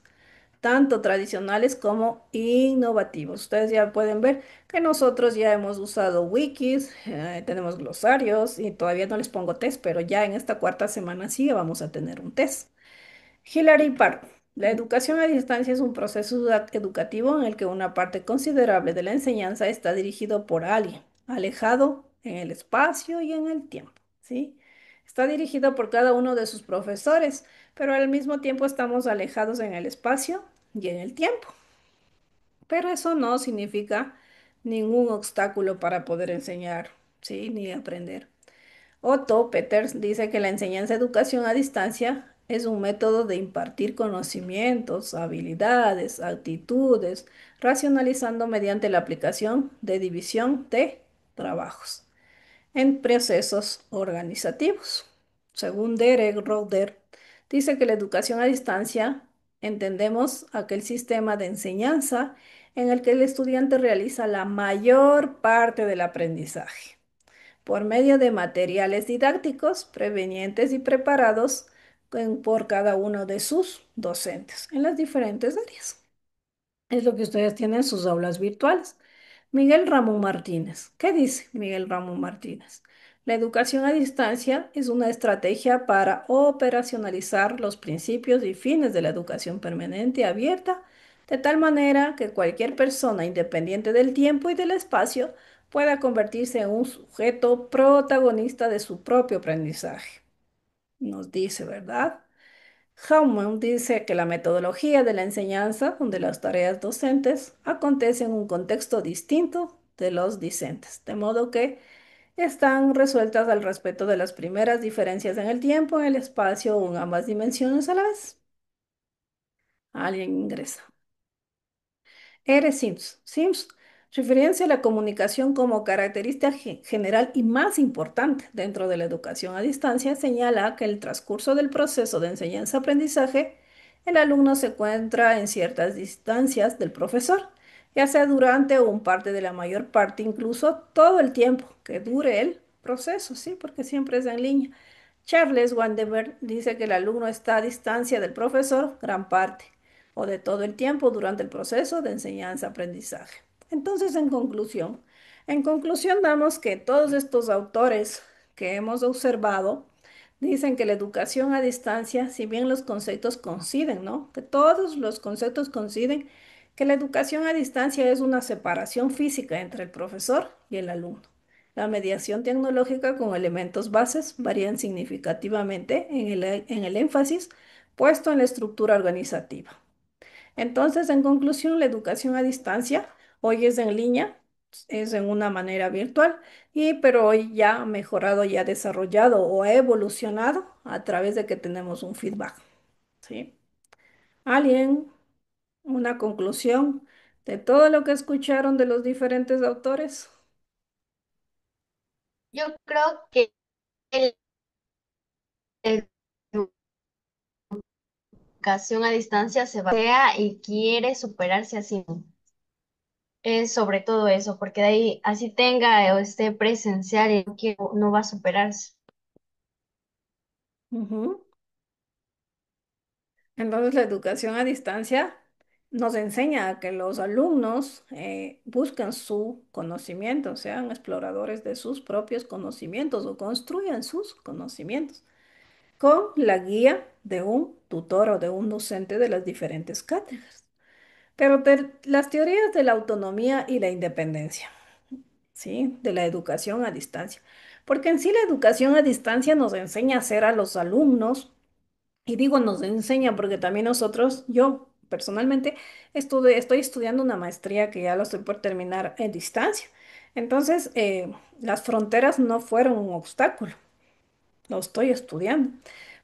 tanto tradicionales como innovativos. Ustedes ya pueden ver que nosotros ya hemos usado wikis, tenemos glosarios y todavía no les pongo test, pero ya en esta cuarta semana sí vamos a tener un test. Hilary Park. La educación a distancia es un proceso educativo en el que una parte considerable de la enseñanza está dirigido por alguien, alejado en el espacio y en el tiempo, ¿sí? Está dirigido por cada uno de sus profesores, pero al mismo tiempo estamos alejados en el espacio y en el tiempo. Pero eso no significa ningún obstáculo para poder enseñar, ¿sí? Ni aprender. Otto Peters dice que la enseñanza-educación a distancia es un método de impartir conocimientos, habilidades, actitudes, racionalizando mediante la aplicación de división de trabajos en procesos organizativos. Según Derek Roder, dice que la educación a distancia entendemos aquel sistema de enseñanza en el que el estudiante realiza la mayor parte del aprendizaje por medio de materiales didácticos prevenientes y preparados por cada uno de sus docentes en las diferentes áreas. Es lo que ustedes tienen en sus aulas virtuales. Miguel Ramón Martínez. ¿Qué dice Miguel Ramón Martínez? La educación a distancia es una estrategia para operacionalizar los principios y fines de la educación permanente abierta, de tal manera que cualquier persona, independiente del tiempo y del espacio, pueda convertirse en un sujeto protagonista de su propio aprendizaje. Nos dice, ¿verdad? Hauman dice que la metodología de la enseñanza, donde las tareas docentes acontecen en un contexto distinto de los discentes, de modo que están resueltas al respeto de las primeras diferencias en el tiempo, en el espacio o en ambas dimensiones a la vez. Alguien ingresa. Eres Sims. Sims, referencia a la comunicación como característica general y más importante dentro de la educación a distancia, señala que el transcurso del proceso de enseñanza-aprendizaje, el alumno se encuentra en ciertas distancias del profesor, ya sea durante o un parte de la mayor parte, incluso todo el tiempo que dure el proceso, ¿sí? Porque siempre es en línea. Charles Wandemer dice que el alumno está a distancia del profesor gran parte o de todo el tiempo durante el proceso de enseñanza-aprendizaje. Entonces, en conclusión damos que todos estos autores que hemos observado dicen que la educación a distancia, si bien los conceptos coinciden, ¿no? Que todos los conceptos coinciden, que la educación a distancia es una separación física entre el profesor y el alumno. La mediación tecnológica con elementos bases varían significativamente en el énfasis puesto en la estructura organizativa. Entonces, en conclusión, la educación a distancia hoy es en línea, es en una manera virtual, pero hoy ya ha mejorado, ya ha desarrollado o ha evolucionado a través de que tenemos un feedback, ¿sí? ¿Alguien, una conclusión de todo lo que escucharon de los diferentes autores? Yo creo que la educación a distancia se va y quiere superarse a sí mismo. Es sobre todo eso, porque de ahí, así tenga o esté presencial, y no va a superarse. Ujú. Entonces, la educación a distancia nos enseña a que los alumnos busquen su conocimiento, sean exploradores de sus propios conocimientos o construyan sus conocimientos con la guía de un tutor o de un docente de las diferentes cátedras. Pero las teorías de la autonomía y la independencia, ¿sí? De la educación a distancia. Porque en sí la educación a distancia nos enseña a ser a los alumnos y digo, nos enseña porque también nosotros, yo personalmente, estoy estudiando una maestría que ya lo estoy por terminar en distancia. Entonces, las fronteras no fueron un obstáculo, lo estoy estudiando.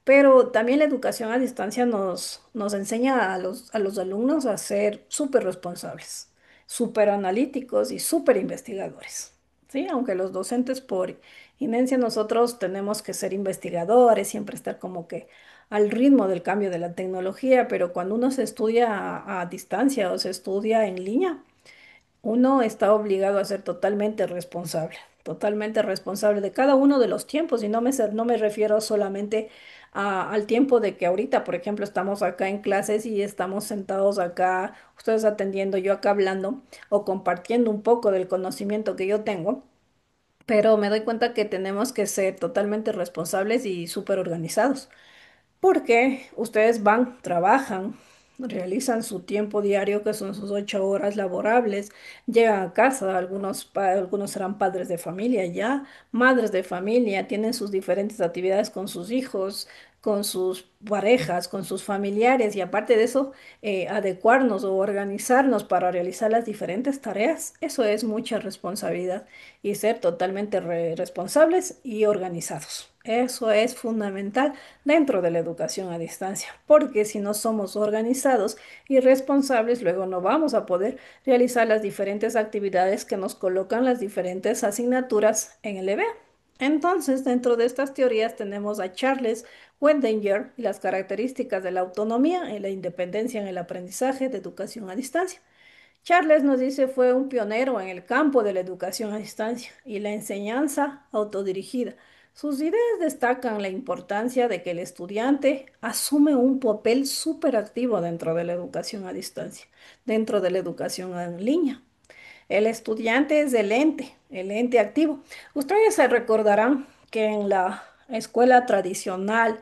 Pero también la educación a distancia nos enseña a los alumnos a ser súper responsables, súper analíticos y súper investigadores. ¿Sí? Aunque los docentes por inercia nosotros tenemos que ser investigadores, siempre estar como que al ritmo del cambio de la tecnología, pero cuando uno se estudia a distancia o se estudia en línea, uno está obligado a ser totalmente responsable de cada uno de los tiempos y no me refiero solamente al tiempo de que ahorita, por ejemplo, estamos acá en clases y estamos sentados acá, ustedes atendiendo, yo acá hablando o compartiendo un poco del conocimiento que yo tengo, pero me doy cuenta que tenemos que ser totalmente responsables y súper organizados. Porque ustedes van, trabajan, realizan su tiempo diario, que son sus 8 horas laborables, llegan a casa, algunos serán padres de familia ya, madres de familia, tienen sus diferentes actividades con sus hijos, con sus parejas, con sus familiares, y aparte de eso, adecuarnos o organizarnos para realizar las diferentes tareas, eso es mucha responsabilidad y ser totalmente responsables y organizados. Eso es fundamental dentro de la educación a distancia, porque si no somos organizados y responsables, luego no vamos a poder realizar las diferentes actividades que nos colocan las diferentes asignaturas en el EBE. Entonces, dentro de estas teorías tenemos a Charles Wendinger y las características de la autonomía y la independencia en el aprendizaje de educación a distancia. Charles nos dice fue un pionero en el campo de la educación a distancia y la enseñanza autodirigida. Sus ideas destacan la importancia de que el estudiante asume un papel súper activo dentro de la educación a distancia, dentro de la educación en línea. El estudiante es el ente activo. Ustedes se recordarán que en la escuela tradicional,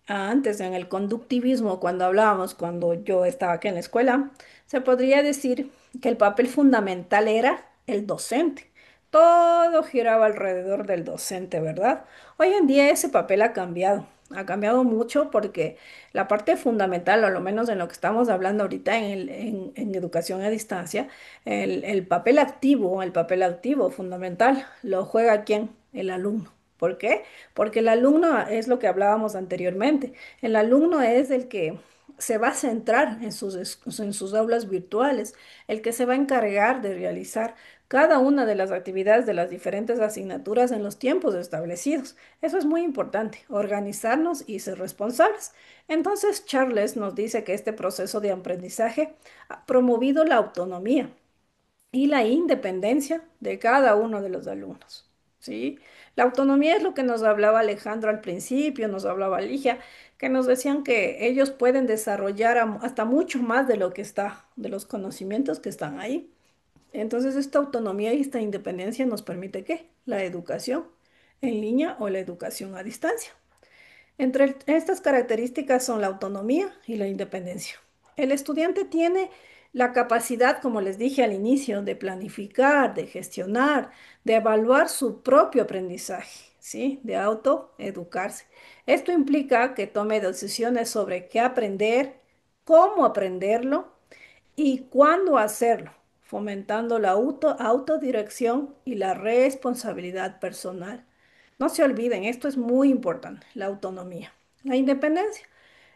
antes en el conductivismo, cuando hablábamos, cuando yo estaba aquí en la escuela, se podría decir que el papel fundamental era el docente. Todo giraba alrededor del docente, ¿verdad? Hoy en día ese papel ha cambiado mucho porque la parte fundamental, o lo menos en lo que estamos hablando ahorita en educación a distancia, el papel activo fundamental, lo juega ¿quién? el alumno. ¿Por qué? Porque el alumno es lo que hablábamos anteriormente. El alumno es el que se va a centrar en sus aulas virtuales, el que se va a encargar de realizar cada una de las actividades de las diferentes asignaturas en los tiempos establecidos. Eso es muy importante, organizarnos y ser responsables. Entonces, Charles nos dice que este proceso de aprendizaje ha promovido la autonomía y la independencia de cada uno de los alumnos, ¿sí? La autonomía es lo que nos hablaba Alejandro al principio, nos hablaba Ligia, que nos decían que ellos pueden desarrollar hasta mucho más de lo que está, de los conocimientos que están ahí. Entonces, esta autonomía y esta independencia nos permite ¿qué? La educación en línea o la educación a distancia. Entre estas características son la autonomía y la independencia. El estudiante tiene la capacidad, como les dije al inicio, de planificar, de gestionar, de evaluar su propio aprendizaje, ¿sí? De autoeducarse. Esto implica que tome decisiones sobre qué aprender, cómo aprenderlo y cuándo hacerlo, fomentando la autodirección y la responsabilidad personal. No se olviden, esto es muy importante, la autonomía. La independencia.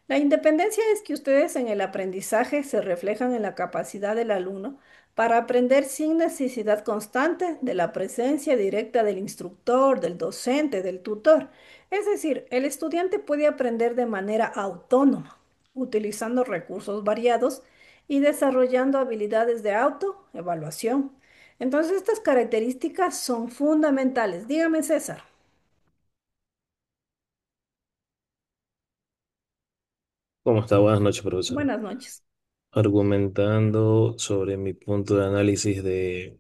La independencia es que ustedes en el aprendizaje se reflejan en la capacidad del alumno para aprender sin necesidad constante de la presencia directa del instructor, del docente, del tutor. Es decir, el estudiante puede aprender de manera autónoma, utilizando recursos variados y desarrollando habilidades de autoevaluación. Entonces, estas características son fundamentales. Dígame, César. ¿Cómo está? Buenas noches, profesor. Buenas noches. Argumentando sobre mi punto de análisis de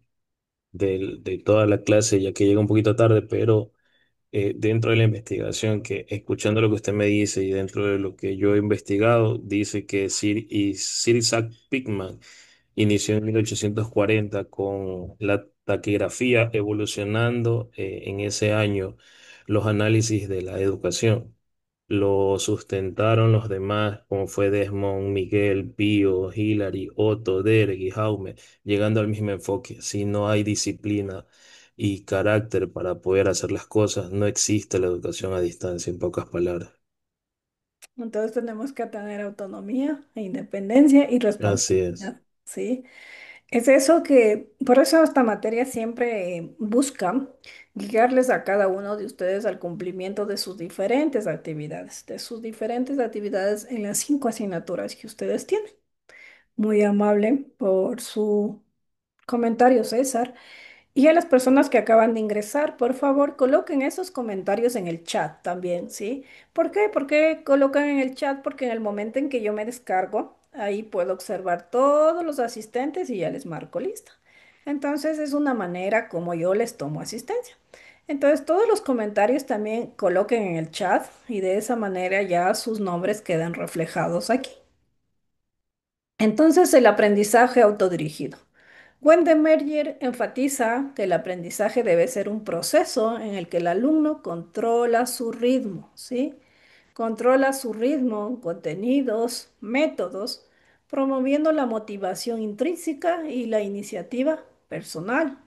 toda la clase, ya que llega un poquito tarde, pero dentro de la investigación, que escuchando lo que usted me dice y dentro de lo que yo he investigado, dice que Sir Isaac Pitman inició en 1840 con la taquigrafía, evolucionando en ese año los análisis de la educación. Lo sustentaron los demás, como fue Desmond, Miguel, Pío, Hillary, Otto, Derek y Jaume, llegando al mismo enfoque. Si no hay disciplina y carácter para poder hacer las cosas, no existe la educación a distancia, en pocas palabras. Entonces tenemos que tener autonomía e independencia y Así es. responsabilidad, ¿sí? Es eso que, por eso esta materia siempre busca guiarles a cada uno de ustedes al cumplimiento de sus diferentes actividades en las 5 asignaturas que ustedes tienen. Muy amable por su comentario, César. Y a las personas que acaban de ingresar, por favor, coloquen esos comentarios en el chat también, ¿sí? ¿Por qué? ¿Por qué colocan en el chat? Porque en el momento en que yo me descargo, ahí puedo observar todos los asistentes y ya les marco lista. Entonces es una manera como yo les tomo asistencia. Entonces todos los comentarios también coloquen en el chat y de esa manera ya sus nombres quedan reflejados aquí. Entonces el aprendizaje autodirigido. Wendemeyer enfatiza que el aprendizaje debe ser un proceso en el que el alumno controla su ritmo, ¿sí? Controla su ritmo, contenidos, métodos, promoviendo la motivación intrínseca y la iniciativa personal.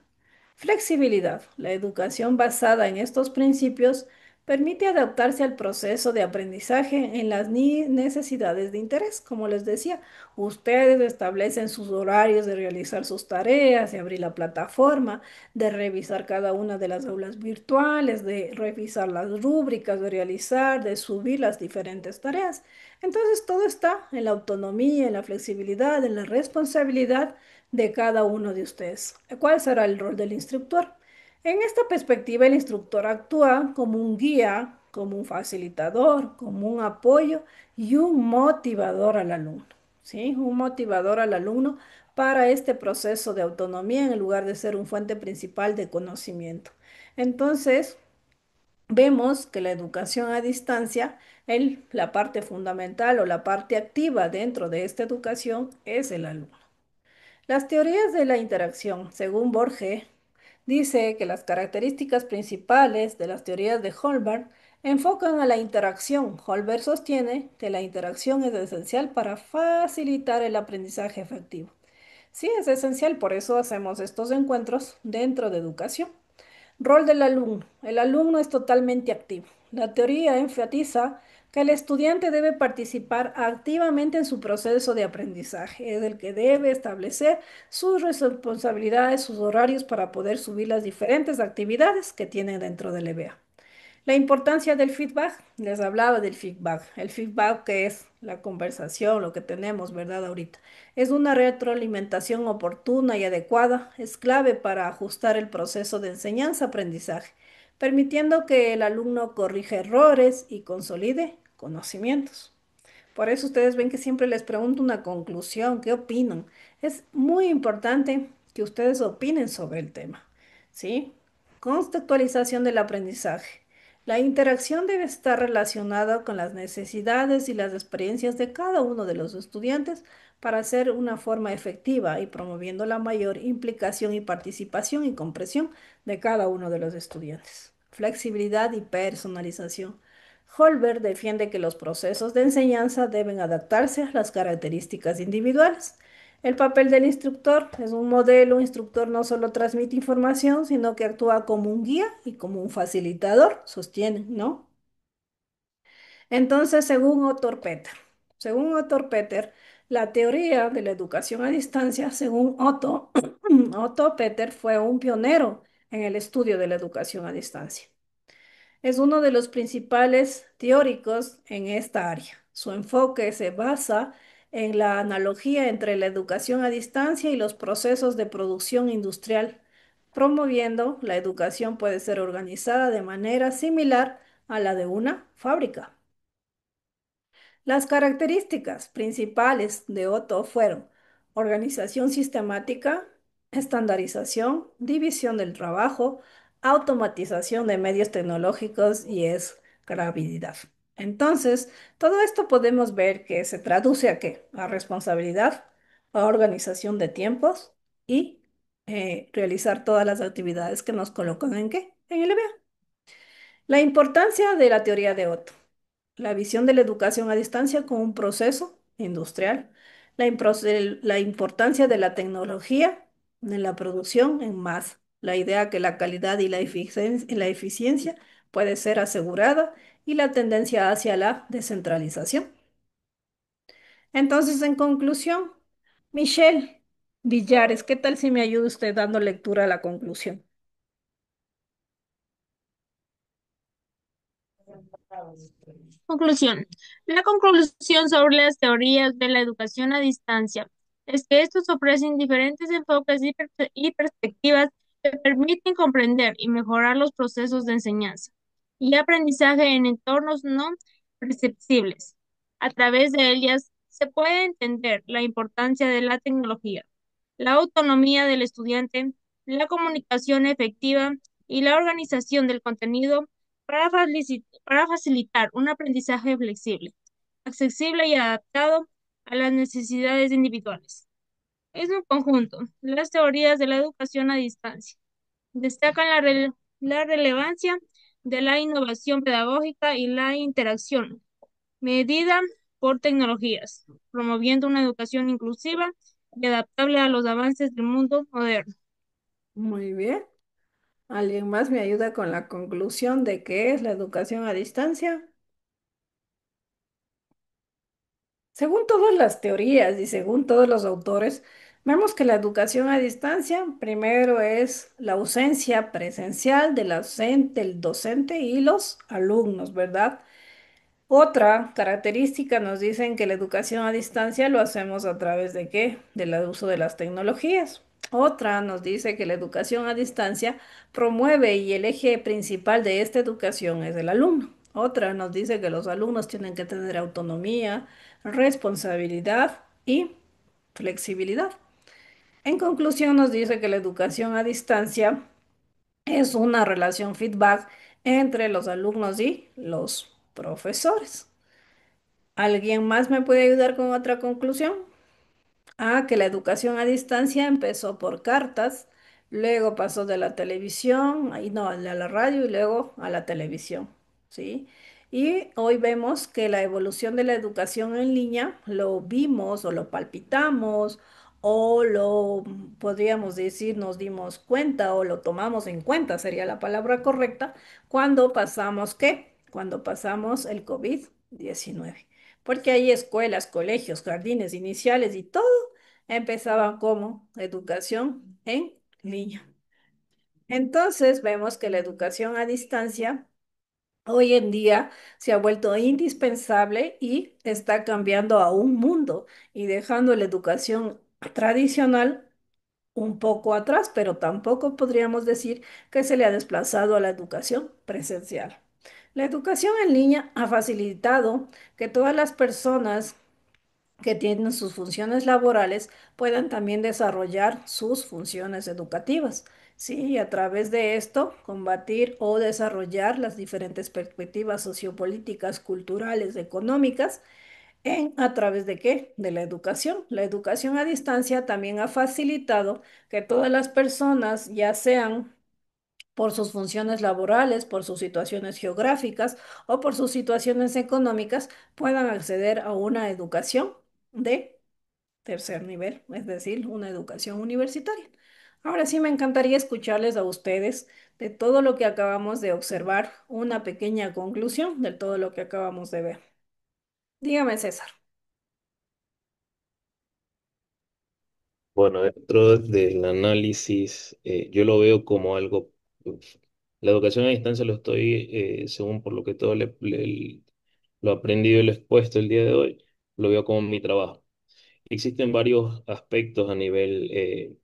Flexibilidad. La educación basada en estos principios permite adaptarse al proceso de aprendizaje en las necesidades de interés. Como les decía, ustedes establecen sus horarios de realizar sus tareas, de abrir la plataforma, de revisar cada una de las aulas virtuales, de revisar las rúbricas, de realizar, de subir las diferentes tareas. Entonces, todo está en la autonomía, en la flexibilidad, en la responsabilidad de cada uno de ustedes. ¿Cuál será el rol del instructor? En esta perspectiva, el instructor actúa como un guía, como un facilitador, como un apoyo y un motivador al alumno, ¿sí? Un motivador al alumno para este proceso de autonomía en lugar de ser un fuente principal de conocimiento. Entonces, vemos que la educación a distancia, la parte fundamental o la parte activa dentro de esta educación es el alumno. Las teorías de la interacción, según Borges, dice que las características principales de las teorías de Holberg enfocan a la interacción. Holberg sostiene que la interacción es esencial para facilitar el aprendizaje efectivo. Sí, es esencial, por eso hacemos estos encuentros dentro de educación. Rol del alumno. El alumno es totalmente activo. La teoría enfatiza que el estudiante debe participar activamente en su proceso de aprendizaje. Es el que debe establecer sus responsabilidades, sus horarios para poder subir las diferentes actividades que tiene dentro del EBA. La importancia del feedback, les hablaba del feedback. El feedback que es la conversación, lo que tenemos, ¿verdad? Ahorita. Es una retroalimentación oportuna y adecuada. Es clave para ajustar el proceso de enseñanza-aprendizaje, permitiendo que el alumno corrija errores y consolide conocimientos. Por eso ustedes ven que siempre les pregunto una conclusión, ¿qué opinan? Es muy importante que ustedes opinen sobre el tema, ¿sí? Contextualización del aprendizaje. La interacción debe estar relacionada con las necesidades y las experiencias de cada uno de los estudiantes para hacer una forma efectiva y promoviendo la mayor implicación y participación y comprensión de cada uno de los estudiantes. Flexibilidad y personalización. Holberg defiende que los procesos de enseñanza deben adaptarse a las características individuales. El papel del instructor es un modelo. Un instructor no solo transmite información, sino que actúa como un guía y como un facilitador, sostienen, ¿no? Entonces, según Otto Peter, la teoría de la educación a distancia, según Otto, Otto Peter fue un pionero en el estudio de la educación a distancia. Es uno de los principales teóricos en esta área. Su enfoque se basa en la analogía entre la educación a distancia y los procesos de producción industrial, promoviendo la educación puede ser organizada de manera similar a la de una fábrica. Las características principales de Otto fueron organización sistemática, estandarización, división del trabajo, automatización de medios tecnológicos y escalabilidad. Entonces, todo esto podemos ver que se traduce a qué? A responsabilidad, a organización de tiempos y realizar todas las actividades que nos colocan en qué? En el EBA. La importancia de la teoría de Otto. La visión de la educación a distancia como un proceso industrial, la importancia de la tecnología en la producción en masa, la idea que la calidad y la eficiencia puede ser asegurada y la tendencia hacia la descentralización. Entonces, en conclusión, Michelle Villares, ¿qué tal si me ayuda usted dando lectura a la conclusión? Conclusión. La conclusión sobre las teorías de la educación a distancia es que estos ofrecen diferentes enfoques y perspectivas que permiten comprender y mejorar los procesos de enseñanza y aprendizaje en entornos no perceptibles. A través de ellas se puede entender la importancia de la tecnología, la autonomía del estudiante, la comunicación efectiva y la organización del contenido para facilitar un aprendizaje flexible, accesible y adaptado a las necesidades individuales. Es un conjunto. Las teorías de la educación a distancia destacan la relevancia de la innovación pedagógica y la interacción medida por tecnologías, promoviendo una educación inclusiva y adaptable a los avances del mundo moderno. Muy bien. ¿Alguien más me ayuda con la conclusión de qué es la educación a distancia? Según todas las teorías y según todos los autores, vemos que la educación a distancia primero es la ausencia presencial del docente y los alumnos, ¿verdad? Otra característica nos dicen que la educación a distancia lo hacemos a través de qué? Del uso de las tecnologías. Otra nos dice que la educación a distancia promueve y el eje principal de esta educación es el alumno. Otra nos dice que los alumnos tienen que tener autonomía, responsabilidad y flexibilidad. En conclusión, nos dice que la educación a distancia es una relación feedback entre los alumnos y los profesores. ¿Alguien más me puede ayudar con otra conclusión? Ah, que la educación a distancia empezó por cartas, luego pasó de la televisión, ahí no, a la radio y luego a la televisión, ¿sí? Y hoy vemos que la evolución de la educación en línea lo vimos o lo palpitamos o lo podríamos decir nos dimos cuenta o lo tomamos en cuenta, sería la palabra correcta, cuando pasamos ¿qué? Cuando pasamos el COVID-19. Porque hay escuelas, colegios, jardines iniciales y todo empezaba como educación en línea. Entonces vemos que la educación a distancia hoy en día se ha vuelto indispensable y está cambiando a un mundo y dejando la educación tradicional un poco atrás, pero tampoco podríamos decir que se le ha desplazado a la educación presencial. La educación en línea ha facilitado que todas las personas que tienen sus funciones laborales puedan también desarrollar sus funciones educativas. Sí, y a través de esto combatir o desarrollar las diferentes perspectivas sociopolíticas, culturales, económicas, ¿a través de qué? De la educación. La educación a distancia también ha facilitado que todas las personas, ya sean por sus funciones laborales, por sus situaciones geográficas o por sus situaciones económicas, puedan acceder a una educación de tercer nivel, es decir, una educación universitaria. Ahora sí me encantaría escucharles a ustedes de todo lo que acabamos de observar, una pequeña conclusión de todo lo que acabamos de ver. Dígame, César. Bueno, dentro del análisis, yo lo veo como algo, uf, la educación a distancia lo estoy, según por lo que todo lo aprendido y lo expuesto el día de hoy, lo veo como mi trabajo. Existen varios aspectos a nivel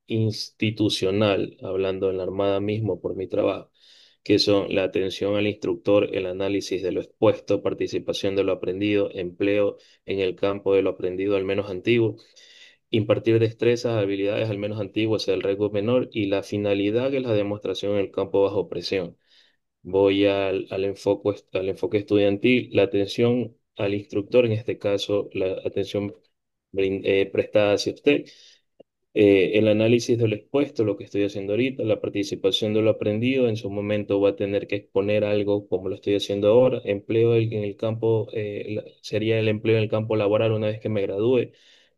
institucional, hablando en la Armada mismo por mi trabajo, que son la atención al instructor, el análisis de lo expuesto, participación de lo aprendido, empleo en el campo de lo aprendido al menos antiguo, impartir destrezas, habilidades al menos antiguas, el riesgo menor y la finalidad que es la demostración en el campo bajo presión. Voy al enfoque estudiantil, la atención al instructor, en este caso la atención prestada hacia usted, el análisis de lo expuesto, lo que estoy haciendo ahorita, la participación de lo aprendido, en su momento va a tener que exponer algo como lo estoy haciendo ahora, empleo en el campo, sería el empleo en el campo laboral una vez que me gradúe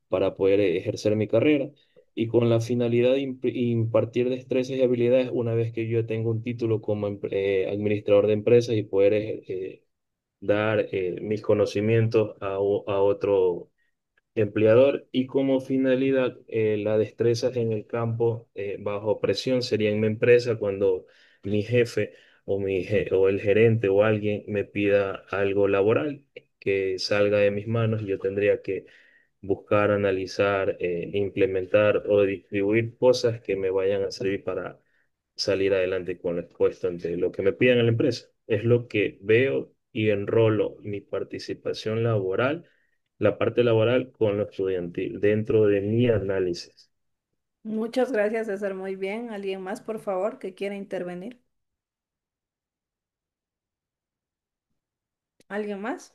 para poder ejercer mi carrera y con la finalidad de impartir destrezas y habilidades una vez que yo tenga un título como administrador de empresas y poder dar mis conocimientos a otro empleador y como finalidad la destreza en el campo bajo presión sería en mi empresa cuando mi jefe o el gerente o alguien me pida algo laboral que salga de mis manos y yo tendría que buscar, analizar, implementar o distribuir cosas que me vayan a servir para salir adelante con lo expuesto ante lo que me pidan en la empresa. Es lo que veo y enrolo mi participación laboral, la parte laboral con lo estudiantil, dentro de mi análisis. Muchas gracias, César. Muy bien. ¿Alguien más, por favor, que quiera intervenir? ¿Alguien más?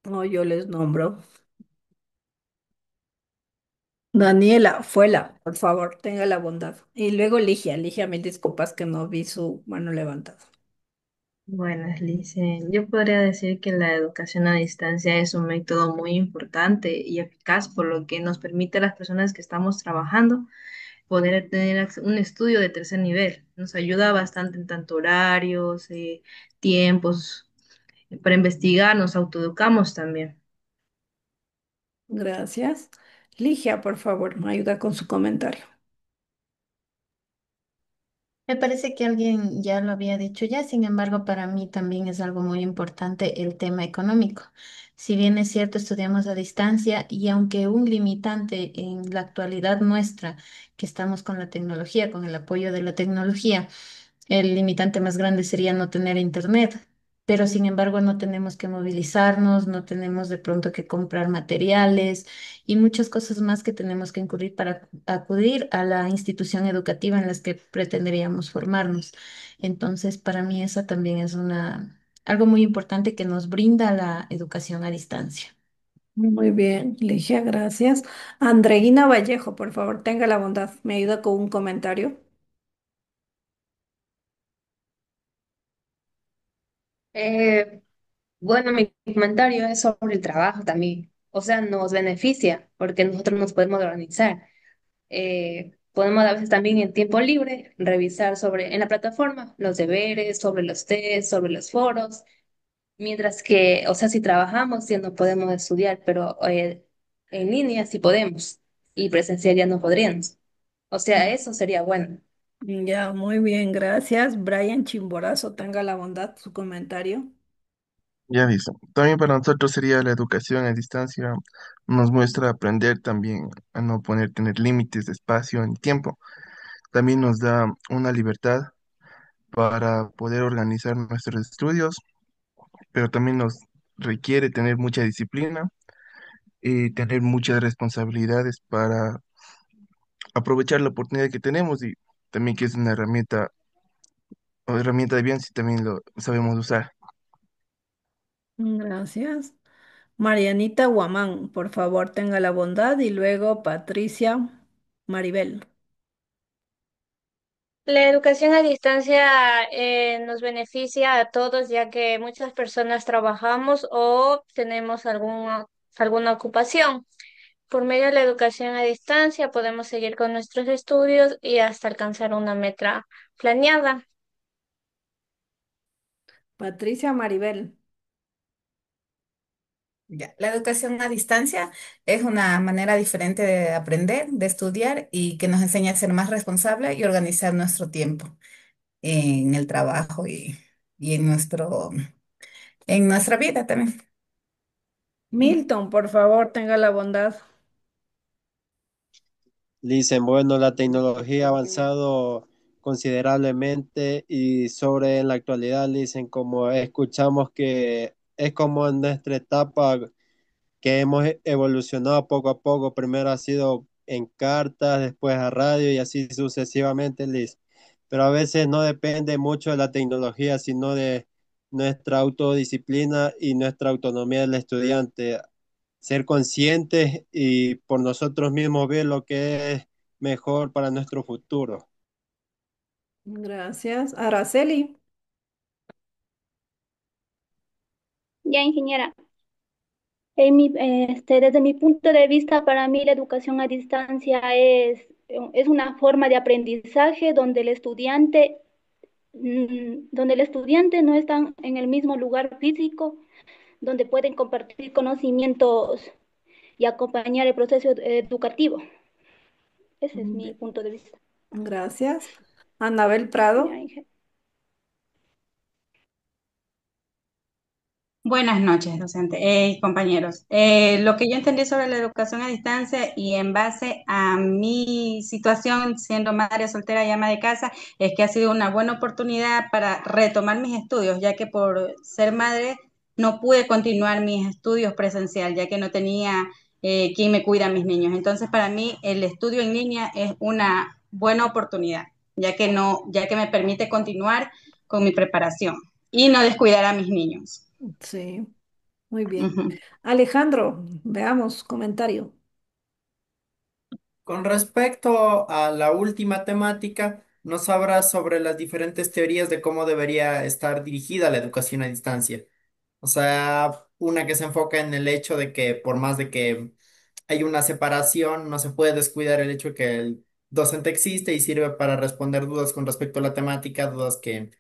No, yo les nombro. Daniela, Fuela, por favor, tenga la bondad. Y luego Ligia, Ligia, mil disculpas que no vi su mano levantada. Buenas, Lice. Yo podría decir que la educación a distancia es un método muy importante y eficaz, por lo que nos permite a las personas que estamos trabajando poder tener un estudio de tercer nivel. Nos ayuda bastante en tanto horarios, tiempos, para investigar, nos autoeducamos también. Gracias. Ligia, por favor, me ayuda con su comentario. Me parece que alguien ya lo había dicho ya, sin embargo, para mí también es algo muy importante el tema económico. Si bien es cierto, estudiamos a distancia y aunque un limitante en la actualidad nuestra, que estamos con la tecnología, con el apoyo de la tecnología, el limitante más grande sería no tener internet, pero sin embargo no tenemos que movilizarnos, no tenemos de pronto que comprar materiales y muchas cosas más que tenemos que incurrir para acudir a la institución educativa en las que pretenderíamos formarnos. Entonces, para mí esa también es algo muy importante que nos brinda la educación a distancia. Muy bien, Ligia, gracias. Andreina Vallejo, por favor, tenga la bondad, me ayuda con un comentario. Eh, bueno, mi comentario es sobre el trabajo también. o sea, nos beneficia porque nosotros nos podemos organizar. Podemos a veces también en tiempo libre revisar sobre en la plataforma los deberes, sobre los test, sobre los foros, mientras que, o sea, si trabajamos ya no podemos estudiar, pero en línea sí podemos y presencial ya no podríamos. O sea, eso sería bueno. Ya, muy bien, gracias. Brian Chimborazo, tenga la bondad, su comentario. Ya visto. También para nosotros sería la educación a distancia, nos muestra aprender también a no tener límites de espacio ni tiempo. También nos da una libertad para poder organizar nuestros estudios, pero también nos requiere tener mucha disciplina y tener muchas responsabilidades para aprovechar la oportunidad que tenemos y también que es una herramienta o herramienta de bien si también lo sabemos usar. Gracias. Marianita Guamán, por favor, tenga la bondad. Y luego Patricia Maribel. La educación a distancia nos beneficia a todos, ya que muchas personas trabajamos o tenemos alguna ocupación. Por medio de la educación a distancia podemos seguir con nuestros estudios y hasta alcanzar una meta planeada. Patricia Maribel. Ya, la educación a distancia es una manera diferente de aprender, de estudiar y que nos enseña a ser más responsable y organizar nuestro tiempo en el trabajo y en nuestra vida también. Milton, por favor, tenga la bondad. Dicen, bueno, la tecnología ha avanzado considerablemente y sobre en la actualidad dicen como escuchamos que es como en nuestra etapa que hemos evolucionado poco a poco. Primero ha sido en cartas, después a radio y así sucesivamente, Liz. Pero a veces no depende mucho de la tecnología, sino de nuestra autodisciplina y nuestra autonomía del estudiante. Ser conscientes y por nosotros mismos ver lo que es mejor para nuestro futuro. Gracias. Araceli. Ya, ingeniera, desde mi punto de vista, para mí la educación a distancia es una forma de aprendizaje donde el estudiante no está en el mismo lugar físico, donde pueden compartir conocimientos y acompañar el proceso educativo. Ese es mi punto de vista. Gracias. Anabel Ya, Prado. Buenas noches, docente y compañeros. Lo que yo entendí sobre la educación a distancia y en base a mi situación siendo madre soltera y ama de casa, es que ha sido una buena oportunidad para retomar mis estudios, ya que por ser madre no pude continuar mis estudios presencial, ya que no tenía quien me cuida a mis niños. Entonces, para mí, el estudio en línea es una buena oportunidad, ya que no, ya que me permite continuar con mi preparación y no descuidar a mis niños. Sí, muy bien. Ujú. Alejandro, veamos comentario. Con respecto a la última temática, nos habla sobre las diferentes teorías de cómo debería estar dirigida la educación a distancia. O sea, una que se enfoca en el hecho de que por más de que hay una separación, no se puede descuidar el hecho de que el docente existe y sirve para responder dudas con respecto a la temática, dudas que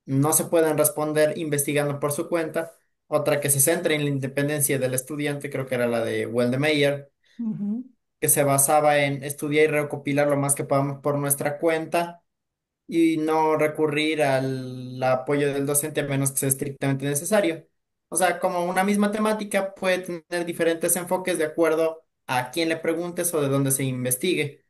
no se pueden responder investigando por su cuenta. Otra que se centra en la independencia del estudiante, creo que era la de Weldemeyer, Ujú, que se basaba en estudiar y recopilar lo más que podamos por nuestra cuenta y no recurrir al apoyo del docente a menos que sea estrictamente necesario. O sea, como una misma temática puede tener diferentes enfoques de acuerdo a quién le preguntes o de dónde se investigue,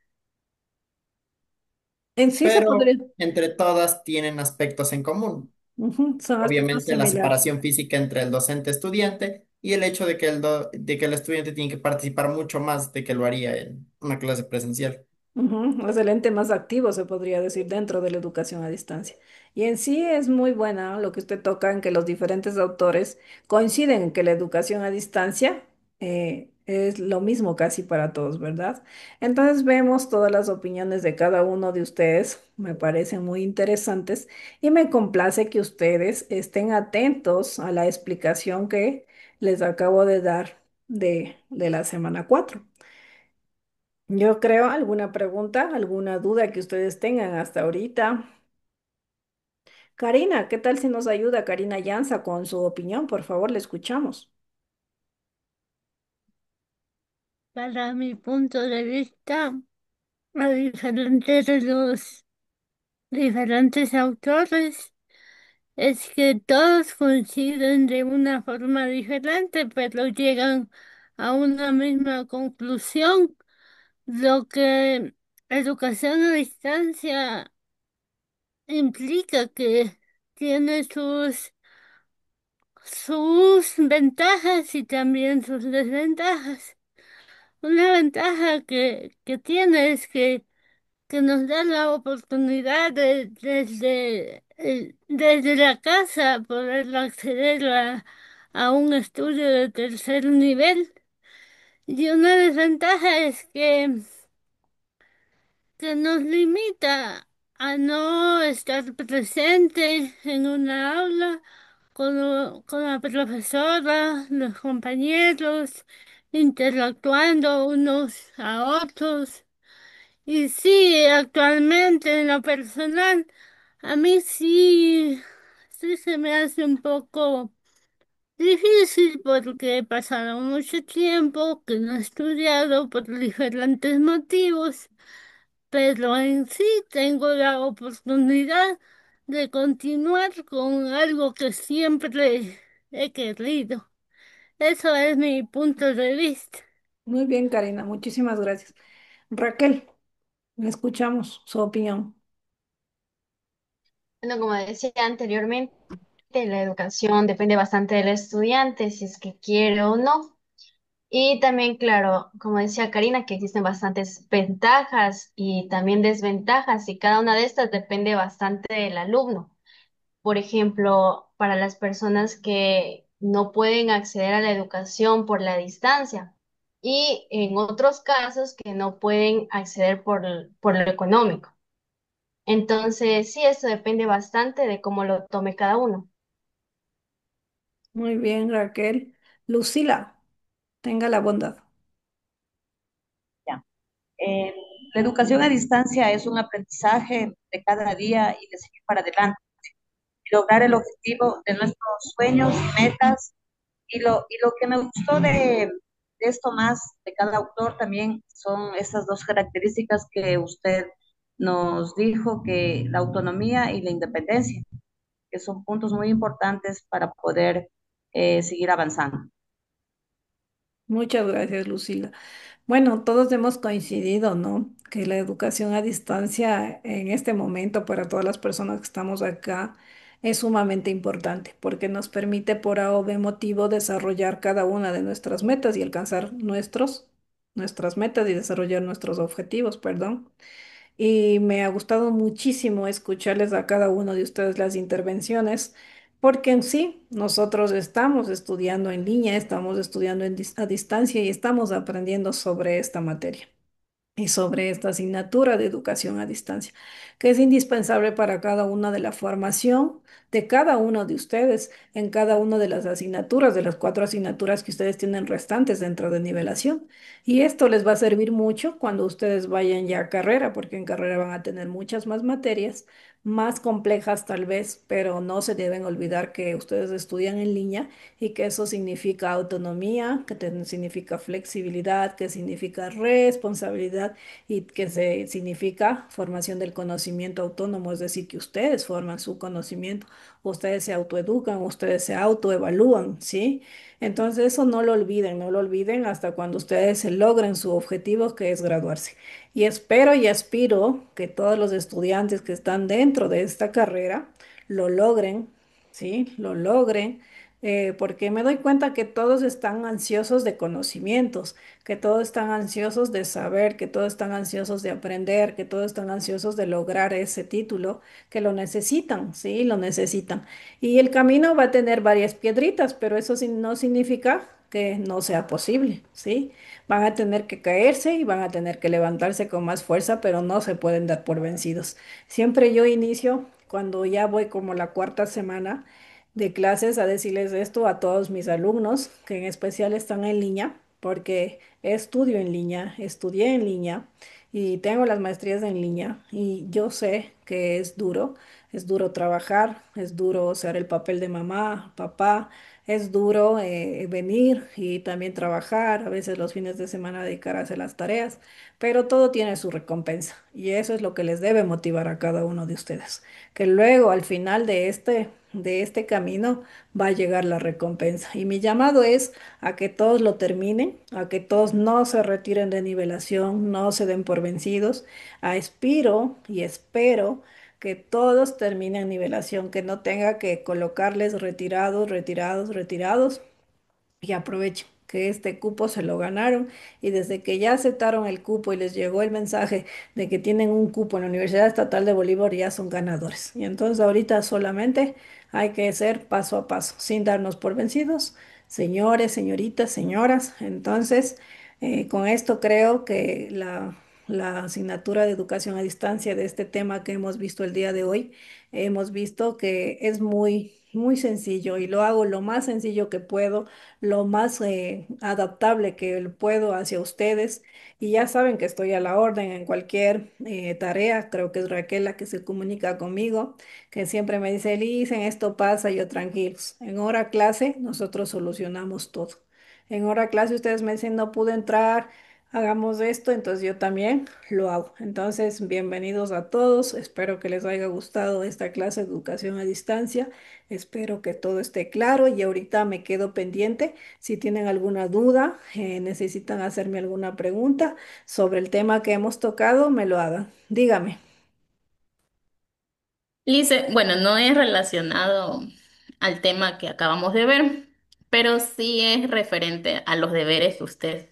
en sí se podría, pero entre todas tienen aspectos en común. ujú, son aspectos Obviamente la similares. separación física entre el docente-estudiante y el hecho de que de que el estudiante tiene que participar mucho más de que lo haría en una clase presencial. Ujú, es el ente más activo, se podría decir, dentro de la educación a distancia. Y en sí es muy buena lo que usted toca en que los diferentes autores coinciden en que la educación a distancia es lo mismo casi para todos, ¿verdad? Entonces vemos todas las opiniones de cada uno de ustedes, me parecen muy interesantes y me complace que ustedes estén atentos a la explicación que les acabo de dar de la semana 4. Yo creo, alguna pregunta, alguna duda que ustedes tengan hasta ahorita. Karina, ¿qué tal si nos ayuda Karina Llanza con su opinión? Por favor, le escuchamos. Para mi punto de vista, a diferente de los diferentes autores, es que todos coinciden de una forma diferente, pero llegan a una misma conclusión, lo que educación a distancia implica que tiene sus ventajas y también sus desventajas. Una ventaja que tiene es que nos da la oportunidad de desde la casa poder acceder a un estudio de tercer nivel. Y una desventaja es que nos limita a no estar presente en una aula con la profesora, los compañeros, interactuando unos a otros. Y sí, actualmente en lo personal, a mí sí se me hace un poco difícil porque he pasado mucho tiempo que no he estudiado por diferentes motivos, pero en sí tengo la oportunidad de continuar con algo que siempre he querido. Eso es mi punto de vista. Muy bien, Karina, muchísimas gracias. Raquel, le escuchamos su opinión. Bueno, como decía anteriormente, la educación depende bastante del estudiante, si es que quiere o no. Y también, claro, como decía Karina, que existen bastantes ventajas y también desventajas, y cada una de estas depende bastante del alumno. Por ejemplo, para las personas que no pueden acceder a la educación por la distancia y en otros casos que no pueden acceder por lo económico. Entonces, sí, esto depende bastante de cómo lo tome cada uno. Muy bien, Raquel. Lucila, tenga la bondad. Ya. Eh, la educación a distancia es un aprendizaje de cada día y de seguir para adelante, y lograr el objetivo de nuestros sueños y metas. Y lo que me gustó de esto más, de cada autor también, son estas dos características que usted nos dijo, que la autonomía y la independencia, que son puntos muy importantes para poder seguir avanzando. Muchas gracias, Lucila. Bueno, todos hemos coincidido, ¿no? Que la educación a distancia en este momento para todas las personas que estamos acá es sumamente importante porque nos permite por A o B motivo desarrollar cada una de nuestras metas y alcanzar nuestras metas y desarrollar nuestros objetivos, perdón. Y me ha gustado muchísimo escucharles a cada uno de ustedes las intervenciones, porque en sí nosotros estamos estudiando en línea, estamos estudiando a distancia y estamos aprendiendo sobre esta materia y sobre esta asignatura de educación a distancia, que es indispensable para cada una de la formación de cada uno de ustedes en cada una de las asignaturas, de las 4 asignaturas que ustedes tienen restantes dentro de nivelación. Y esto les va a servir mucho cuando ustedes vayan ya a carrera, porque en carrera van a tener muchas más materias, más complejas tal vez, pero no se deben olvidar que ustedes estudian en línea y que eso significa autonomía, significa flexibilidad, que significa responsabilidad y que significa formación del conocimiento autónomo, es decir, que ustedes forman su conocimiento, ustedes se autoeducan, ustedes se autoevalúan, ¿sí? Entonces eso no lo olviden, no lo olviden hasta cuando ustedes se logren su objetivo, que es graduarse. Y espero y aspiro que todos los estudiantes que están dentro de esta carrera lo logren, ¿sí? Lo logren porque me doy cuenta que todos están ansiosos de conocimientos, que todos están ansiosos de saber, que todos están ansiosos de aprender, que todos están ansiosos de lograr ese título, que lo necesitan, sí, lo necesitan. Y el camino va a tener varias piedritas, pero eso no significa que no sea posible, ¿sí? Van a tener que caerse y van a tener que levantarse con más fuerza, pero no se pueden dar por vencidos. Siempre yo inicio, cuando ya voy como la 4.ª semana, de clases a decirles esto a todos mis alumnos, que en especial están en línea, porque estudio en línea, estudié en línea y tengo las maestrías en línea y yo sé que es duro trabajar, es duro ser el papel de mamá, papá, es duro venir y también trabajar, a veces los fines de semana dedicar a hacer las tareas, pero todo tiene su recompensa y eso es lo que les debe motivar a cada uno de ustedes, que luego al final de este camino va a llegar la recompensa. Y mi llamado es a que todos lo terminen, a que todos no se retiren de nivelación, no se den por vencidos. Aspiro y espero que todos terminen nivelación, que no tenga que colocarles retirados, retirados, retirados y aprovechen que este cupo se lo ganaron y desde que ya aceptaron el cupo y les llegó el mensaje de que tienen un cupo en la Universidad Estatal de Bolívar ya son ganadores. Y entonces ahorita solamente hay que hacer paso a paso, sin darnos por vencidos, señores, señoritas, señoras. Entonces, con esto creo que la asignatura de educación a distancia de este tema que hemos visto el día de hoy, hemos visto que es muy sencillo y lo hago lo más sencillo que puedo, lo más adaptable que puedo hacia ustedes. Y ya saben que estoy a la orden en cualquier tarea. Creo que es Raquel la que se comunica conmigo, que siempre me dice, Elise, esto pasa, yo tranquilos. En hora clase nosotros solucionamos todo. En hora clase ustedes me dicen, no pude entrar, hagamos esto, entonces yo también lo hago. Entonces, bienvenidos a todos. Espero que les haya gustado esta clase de educación a distancia. Espero que todo esté claro y ahorita me quedo pendiente. Si tienen alguna duda, necesitan hacerme alguna pregunta sobre el tema que hemos tocado, me lo hagan. Dígame. Lice, bueno, no es relacionado al tema que acabamos de ver, pero sí es referente a los deberes que usted